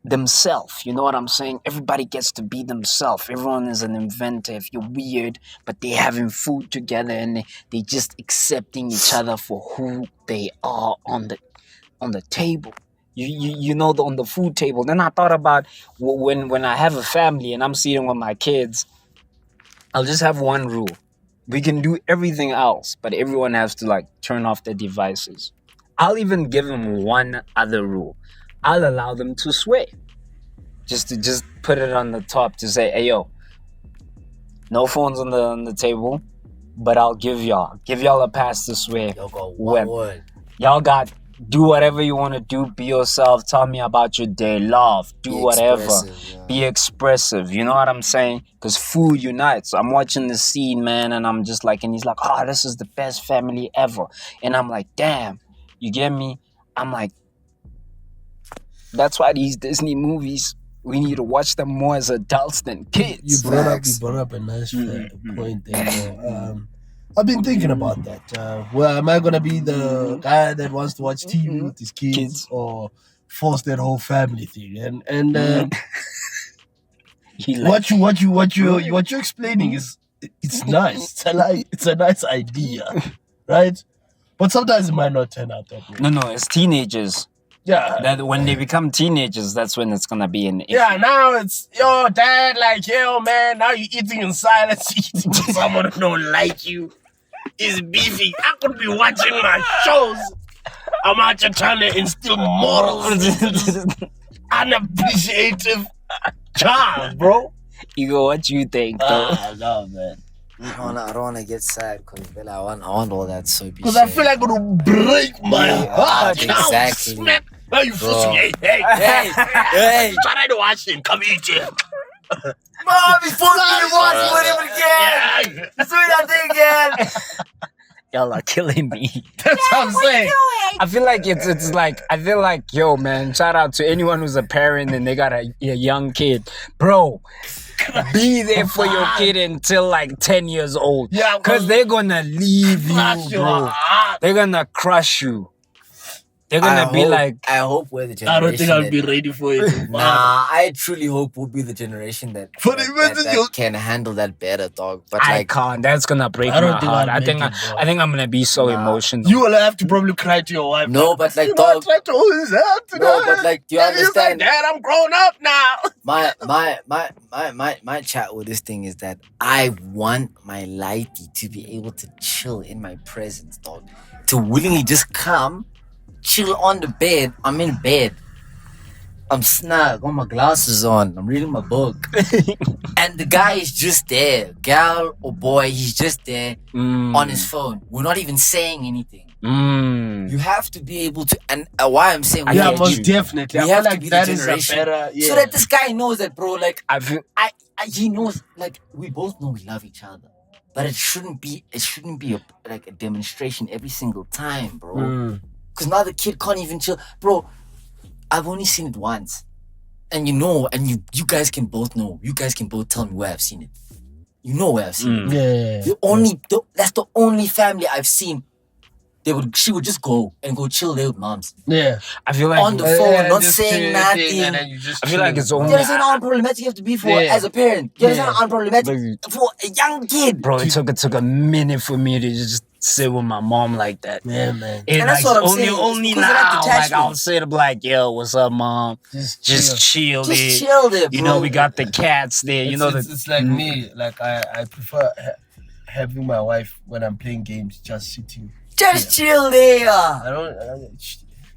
themselves. You know what I'm saying? Everybody gets to be themselves. Everyone is an inventor. If you're weird, but they having food together and they just accepting each other for who they are on the table. You know, on the food table. Then I thought about when I have a family and I'm sitting with my kids, I'll just have one rule. We can do everything else, but everyone has to like turn off their devices. I'll even give them one other rule. I'll allow them to swear. Just put it on the top to say, hey yo, no phones on the table, but I'll give y'all a pass to swear. Y'all got one word. Y'all got do whatever you want to do, be yourself, tell me about your day, laugh, do whatever. Be expressive, you know what I'm saying? Because food unites. I'm watching the scene, man, and I'm just like, and he's like, oh, this is the best family ever. And I'm like, damn, you get me? I'm like, that's why these Disney movies, we need to watch them more as adults than kids. You brought up a nice point there. I've been thinking about that. Well, am I gonna be the guy that wants to watch TV with his kids, or force that whole family thing? And what you're explaining is it's nice. It's a nice idea, right? But sometimes it might not turn out that way. No, it's teenagers. Yeah. That when they become teenagers, that's when it's gonna be an issue. Yeah, now it's yo dad, like yo man, now you're eating in silence, eating with someone who don't like you. Is beefing. I could be watching my shows. I'm out here trying to instill morals into this unappreciative child, bro. Ego, what you think, though? No, man. I don't want to get sad because I want all that soapy shit. Because I feel like it'll break my heart. Exactly. Now you forcing me. Hey. Try to watch him. Come eat it. Mom, he's forcing me to watch whatever again. Let's do that thing again. Y'all are killing me. That's what I'm saying. I feel like it's like, I feel like, yo, man, shout out to anyone who's a parent and they got a young kid. Bro, be there for your kid until like 10 years old. Yeah, because they're gonna leave you, bro. They're gonna crush you. They're gonna be like, I hope we're the generation. I don't think I'll be ready for it. Nah, I truly hope we'll be the generation that can handle that better, dog. But I like, can't. That's gonna break my heart. I think I'm gonna be so emotional. You will have to probably cry to your wife. No, but like, dog. I tried to hold his hand today. No, but like, do you understand? Like, Dad, I'm grown up now. My chat with this thing is that I want my lifey to be able to chill in my presence, dog. To willingly just come, chill on the bed. I'm in bed. I'm snug, got my glasses on. I'm reading my book. And the guy is just there. Gal or boy, he's just there on his phone. We're not even saying anything. You have to be able to, and why I'm saying most definitely. We have to be the generation so that this guy knows that, bro. Like he knows. Like we both know we love each other, but it shouldn't be a demonstration every single time, bro. Because now the kid can't even chill, bro. I've only seen it once, and you guys can both know. You guys can both tell me where I've seen it. You know where I've seen it. Yeah. That's the only family I've seen. She would just go chill there with moms. Yeah. I feel like on the phone, not saying nothing. I feel like it's only. You understand how unproblematic you have to be for as a parent. You understand how unproblematic for a young kid. Bro, it took a minute for me to just sit with my mom like that. Yeah, man. And that's what I'm saying. Only now, like I'll say to like, yo, what's up, mom? Just chill there. Just chill there, bro. You know, we got the cats there. It's like me. Like I prefer having my wife when I'm playing games, just sitting. Just chill there. I don't.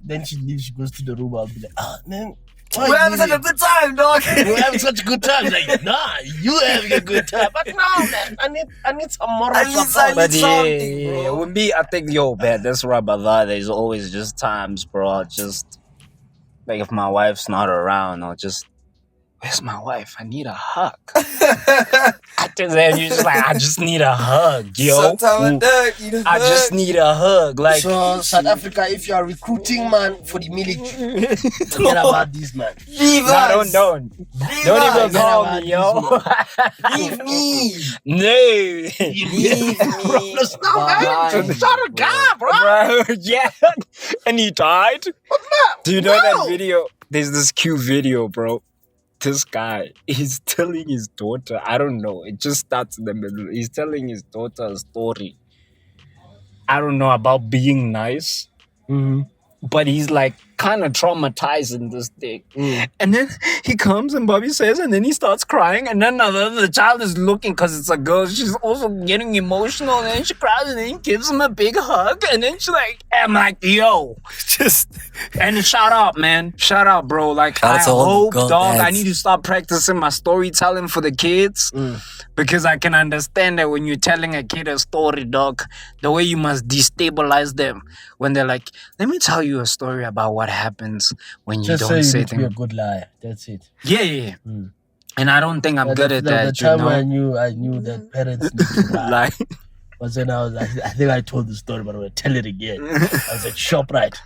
Then she leaves. She goes to the room. I'll be like, man, We're having such a good time, dog. We're having such a good time. Like, nah, you having a good time. But no, man, I need some moral support. But something, bro. with me, I think, yo, man, this Ramadan, there's always just times, bro. I'll just, like, if my wife's not around, I'll just, where's my wife? I need a hug. Then you're just like, I just need a hug, yo. Sometimes I just need a hug. Like, So, South Africa, if you are recruiting, man, for the military, forget about this, man. leave us. don't Leave even us. call me, yo. Leave me. No. Leave me. Let's not, man. behind, Shut a guy, bro. Bro, yeah. And he died? Do you know that video? There's this cute video, bro. This guy, he's telling his daughter, I don't know, it just starts in the middle. He's telling his daughter a story. I don't know, about being nice. But he's like kind of traumatized in this thing. And then he comes and Bobby says, and then he starts crying. And then the child is looking, because it's a girl, she's also getting emotional. And then she cries and then he gives him a big hug. And then she's like, I'm like, yo, Just and shout out, man. Shout out, bro. Like, Shout out I to all the hope, girl dog, I dads. need to start practicing my storytelling for the kids. Because I can understand that when you're telling a kid a story, dog, the way you must destabilize them when they're like, let me tell you a story about what happens when you Just don't say you say need to be a things. good liar. That's it. Yeah. And I don't think I'm good at The that, you time know? I knew that parents need to lie. Like, Was when I think I told the story, but I will tell it again. I was at ShopRite.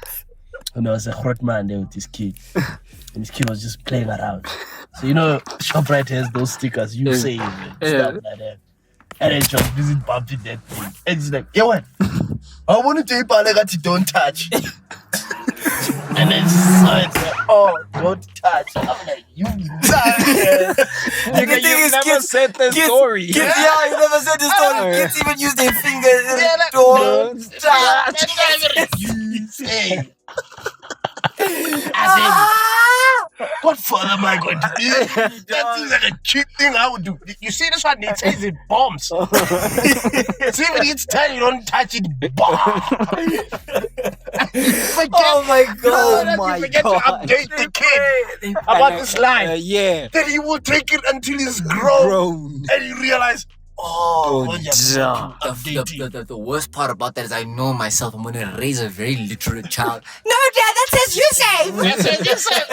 And there was a hot man there with his kid. And his kid was just playing around. So, you know, ShopRite has those stickers, you save and stuff like that. And then she was busy bumping that thing. And he's like, yeah, what? I want to tell you, Palagati, don't touch. And then she saw it, like, oh, don't touch. I'm like, you nigga, thing you is, never said the story. Kids, yeah, you never said the story. Kids even use their fingers. Yeah, like, Don't touch. Hey. I said, what further am I going to do? That seems like a cheap thing I would do. You see this one? It says it bombs. So even each time you don't touch it, bomb. Oh my god. You Oh my forget to god. update the kid about this line. Yeah. Then he will take it until he's grown. Grown. And you realize, oh, Oh, yes, damn. The worst part about that is I know myself. I'm gonna raise a very literate child. No, Dad, that says you say. That's what you said.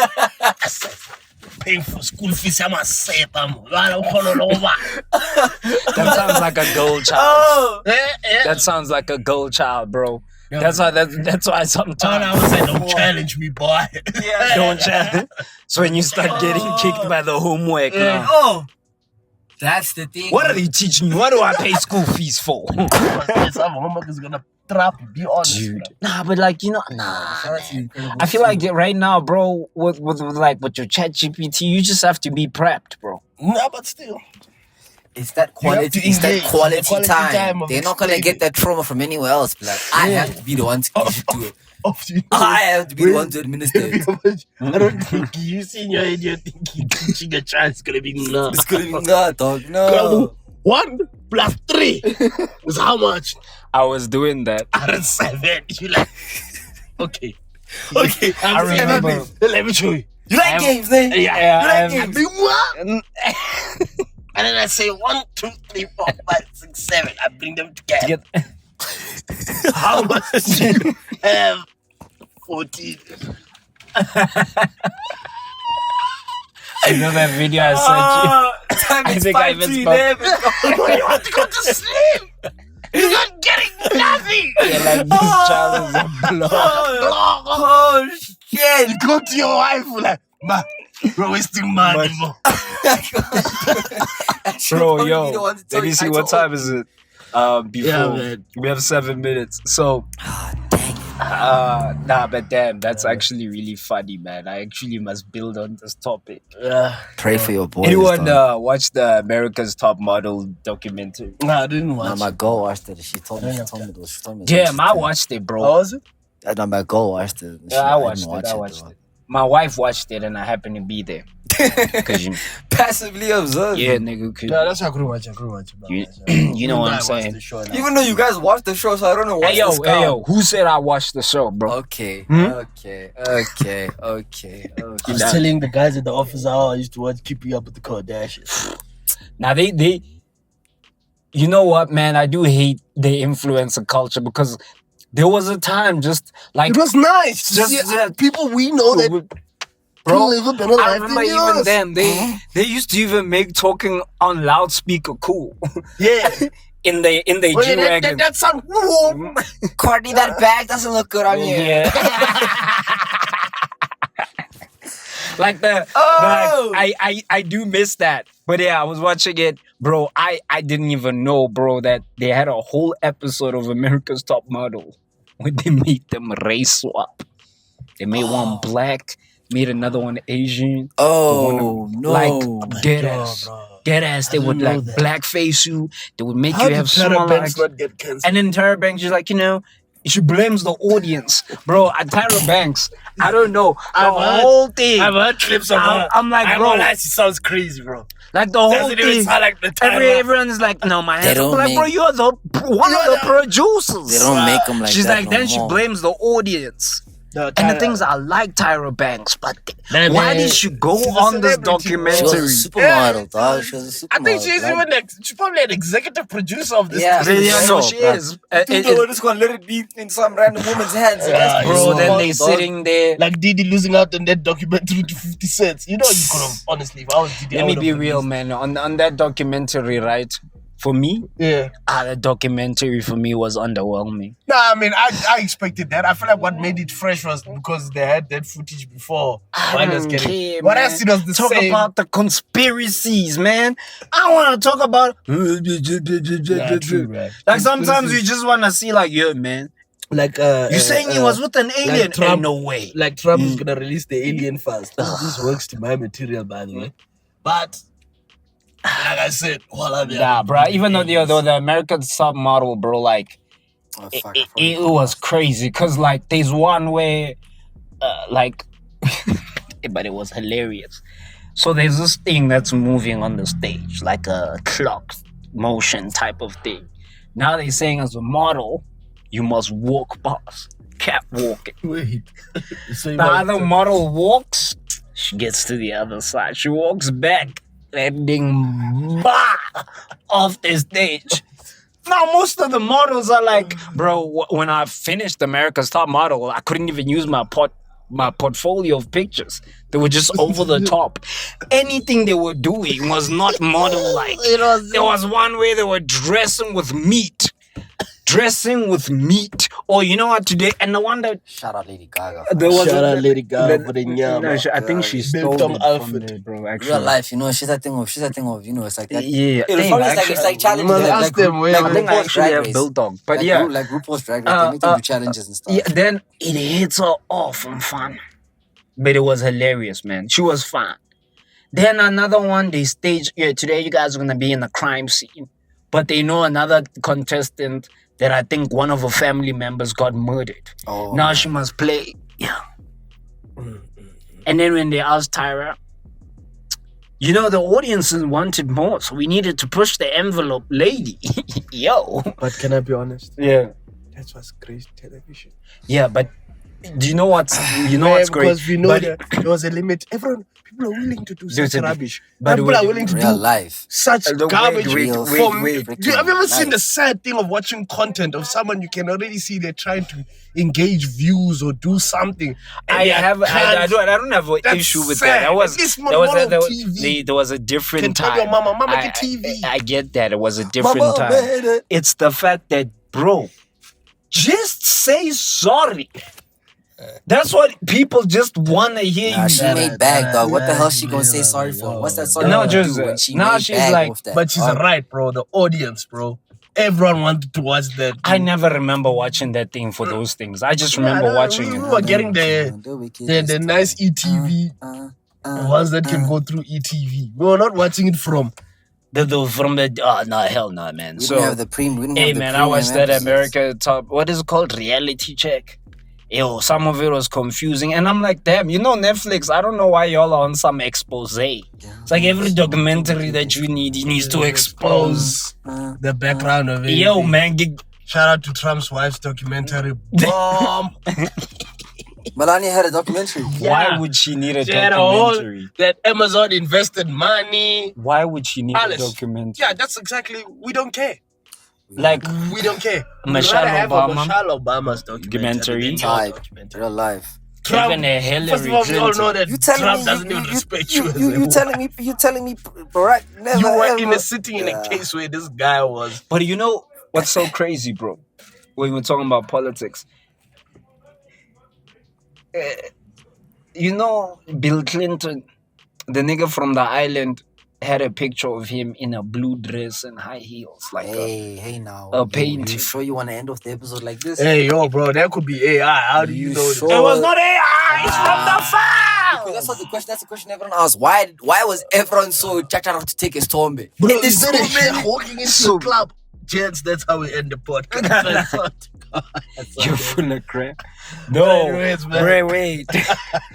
Paying for school fees, I'm a say them. That sounds like a gold child. Oh, That sounds like a gold child, bro. That's why I sometimes was like, don't challenge me, boy. don't challenge. So when you start getting kicked by the homework, now, oh, that's the thing. what are they teaching you? What do I pay school fees for? Some homework is gonna trap you, be honest. Dude, bro. nah, but like, you know, nah. I feel like right now, bro, with your chat GPT, you just have to be prepped, bro. Nah, but still. It's that You have quality. to It's that engage. quality The quality time. time of They're not gonna explaining. get that trauma from anywhere else. But like, I have to be the one to do it. Obviously. I have to be the one to administer it. I don't think you see in your head, you're thinking teaching a child is gonna be no. It's gonna be no, dog. No. 1 plus 3 is how much? I was doing that. R7. You like, okay. I remember. Let me show you. You like games, then? Yeah. You like I games? do what? And then I say 1, 2, 3, 4, 5, 6, 7. I bring them together. How much do you have? 14. You know that video I sent you? Time I is think I 5 even to spoke. 11. You want to go to sleep? You're not getting nothing. Yeah, like this child is a block. Oh, shit. You go to your wife like, ma, we're wasting money, bro. Bro, yo, let me see what time is it. Before Yeah, man. we have 7 minutes. So, nah, but damn, that's actually really funny, man. I actually must build on this topic. Pray for your boys. Anyone dog. watch the America's Top Model documentary? Nah, I didn't No, watch. my girl watched it. She told me. Damn, I watched it, bro. How was it? No, my girl watched it. Yeah, I watched it. though. My wife watched it and I happened to be there. Cause you, Passively observing. yeah, nigga. Yeah, that's a crew match. You know what I'm saying? Even though you guys watched the show, so I don't know what's the score. Hey yo, who said I watched the show, bro? Okay. Hmm? Okay. I was telling the guys at the office how I used to watch Keeping Up with the Kardashians. Now they you know what, man? I do hate the influencer culture because there was a time just like It was nice to Just see that- people we know that bro, live a better I life remember than even yours. then they used to even make talking on loudspeaker cool Yeah. in the Well, G that wagon. sound. Courtney, that bag doesn't look good on you. Yeah. Like Oh! I do miss that. But yeah, I was watching it, bro. I didn't even know, bro, that they had a whole episode of America's Top Model where they made them race swap. They made one black, made another one Asian. Oh, no. Like dead God, ass. bro. Dead ass. They I would didn't know like that. blackface you. They would make How you did have Tyra small Banks like not get cancelled? and then Tyra Banks is like, she blames the audience. Bro, at Tyra Banks, I don't know. The I've heard- whole thing. I've heard clips of her. I'm like, bro, She sounds crazy, bro. like the whole Doesn't even thing. sound like the Tyra. Everyone's like, no, my They hands. I'm don't like, bro, make- you're the one of the producers. They don't make them like She's that like, no then she more. blames the audience. No, And the Tyra- things I like Tyra Banks, but Man, why man, did she go she's a on this celebrity, bro. She was a documentary? supermodel, dog. She was a supermodel. I think she's like, even she's probably an executive producer of this. Yeah. thing, Yeah, bro. no, Sure, she bruh. is. Dude, they were just gonna let it be in some random woman's hands. Yeah, Bro, then they dog. sitting there. Like Diddy losing out on that documentary to 50 cents. You know, you could have, honestly, if I was Diddy, I Let me would be have real, released- man. On that documentary, right? For me, Yeah. the documentary for me was underwhelming. No, I mean, I expected that. I feel like what made it fresh was because they had that footage before. I Mine was don't getting- care, What man. else it was the Talk same. about the conspiracies, man. I want to talk about. Yeah, true, right. Like sometimes you just want to see, like, yeah, man. Like, You saying he was with an alien? Trump- Ain't no way. like Trump is gonna release the alien fast. This works to my material, by the way. But like I said, Nah, bro. Even though the American submodel, bro, like Oh, it, fuck, it, I it forgot. was crazy. Cause like there's one where, like, but it was hilarious. So there's this thing that's moving on the stage, like a clock motion type of thing. Now they're saying as a model, you must walk past, catwalking. Wait. So you The want- other model walks, she gets to the other side. She walks back, landing off the stage. Now, most of the models are like, bro, when I finished America's Top Model, I couldn't even use my portfolio of pictures. They were just over the top. Anything they were doing was not model-like. There was one where they were dressing with meat. Or you know what, today, and the one that Shout out Lady Gaga. there was Shout out Lady Gaga for the no, nyama. I think she stole Built on it from Alfred. there, bro. Actually, Real life, you know, she's that thing of, you know, it's like that. Yeah, It was I probably think like, it's like challenges. must Like, ask like, them where- like I think I RuPaul's actually Drag have Race. Bulldog, but Like, yeah, like RuPaul's Drag Race, they make them do challenges and stuff. yeah. Then it hits her off and fun, but it was hilarious, man. She was fun. Then another one, they staged. Yeah, today you guys are gonna be in the crime scene, but they know another contestant that I think one of her family members got murdered. Oh, Now she must play. Yeah. And then when they asked Tyra, you know, the audiences wanted more, so we needed to push the envelope, lady. Yo. But can I be honest? Yeah. That's what's great television. Yeah, but do you know what's Man, what's great? Because we know But- that there was a limit. People are willing to do such a- rubbish. but People wait, are willing to real do life. such Wait, garbage. real, for wait, me. wait, Have you ever seen nice. the sad thing of watching content of someone you can already see they're trying to engage views or do something? and I they have can't? I don't have an That's issue with sad. that. That was At least there was model there, TV there was a different can tell time. your mama, I- get TV. I get that it was a different Mama time. made it. It's the fact that, bro, just say sorry. That's what people just want to hear Nah, you she say. made bag, dog. What the hell she gonna yeah, say sorry yeah. for? What's that sorry No, gonna just- do when she now made she's bag like- off that? But she's right, bro. The audience, bro. Everyone wanted to watch that. I never remember watching that thing for those things. I just remember watching we it. were getting the nice ETV ones that can go through ETV. We were not watching it from. From the no, hell no, man. We So didn't have the premium. We didn't hey have the man, I watched that episodes. America Top. What is it called? Reality check. yo, some of it was confusing. And I'm like, damn, Netflix, I don't know why y'all are on some expose. It's like every documentary that you need, he needs to expose. The background of it. Yo, man, shout out to Trump's wife's documentary. Bomb. Melania had a documentary. Why would she need a She had a whole, documentary? that Amazon invested money. Why would she need Alice. a documentary? Yeah, that's exactly. We don't care. Like, We don't care. Michelle We'd rather have a Obama. Michelle Obama's documentary. than our documentary. Real life. Trump, even a Hillary first of all, we all know Clinton. that Trump doesn't even respect you. You telling me Barack never You were ever, sitting in a case where this guy was. But you know what's so crazy, bro? When we're talking about politics. Bill Clinton, the nigga from the island, had a picture of him in a blue dress and high heels. Like hey now. a painting. You sure you want to end off the episode like this? Hey, yo, bro, that could be AI. How do you know sure? that? It was not AI, it's from the file! Because that's the question everyone asks. Why was everyone so chachara to take his tombe? Bro, It is is that so a shit walking into a club? Gents, that's how we end the podcast. You're full of crap. No, Anyways, man. wait.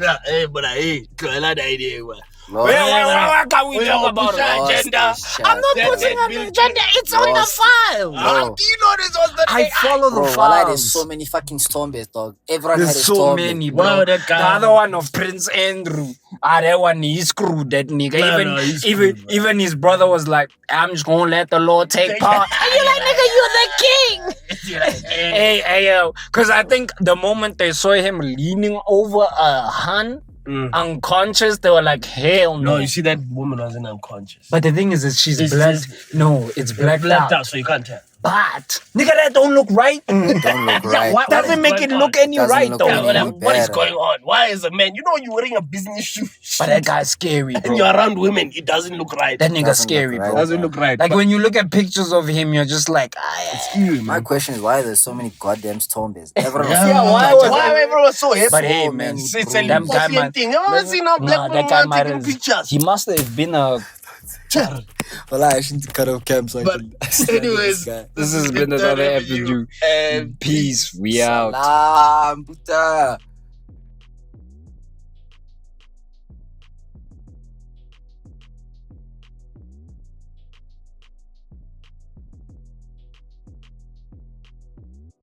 Yeah, hey, but I hate. I like the idea, man. Lord. Why can't we We talk all about push it? our agenda. I'm not That's putting it, an Bill agenda, it's on the Lost. file. How do you know this was the I AI? follow the Bro, wallah, there's files. so many fucking stombes, dog. Everyone had a There's so storm. many, Wow, bro. that The guy. other one of Prince Andrew. That one, he screwed that nigga. No, he's screwed, bro. Even his brother was like, I'm just gonna let the Lord take part. And you're like, nigga, you're the king. Hey, yo. Because I think the moment they saw him leaning over a hun, unconscious, they were like, hell no. No, you see that woman wasn't unconscious. But the thing is that she's It's black. just- No, it's blacked Blacked out. out, so you can't tell. But nigga, that don't look right. Don't look right. what Doesn't make it look any Doesn't right look though. any Yeah, look what is better. going on? Why is a man? You know, you're wearing a business shoe. But that guy's scary, and bro. you're around women, it doesn't look right. That nigga's Doesn't look scary, right. bro. doesn't look right. Like when you look at pictures of him, you're just like, My question is why there's so many goddamn stombes. Everyone Yeah, why everyone was so happy? But hey, man, many, It's bro. a Them guy Limpopian might- thing. I haven't seen a black nah, that woman guy might taking have. pictures. He must have been a. Well, I shouldn't cut off cam so I But can anyways, This has been another episode. And Peace. We out. Salam, puta.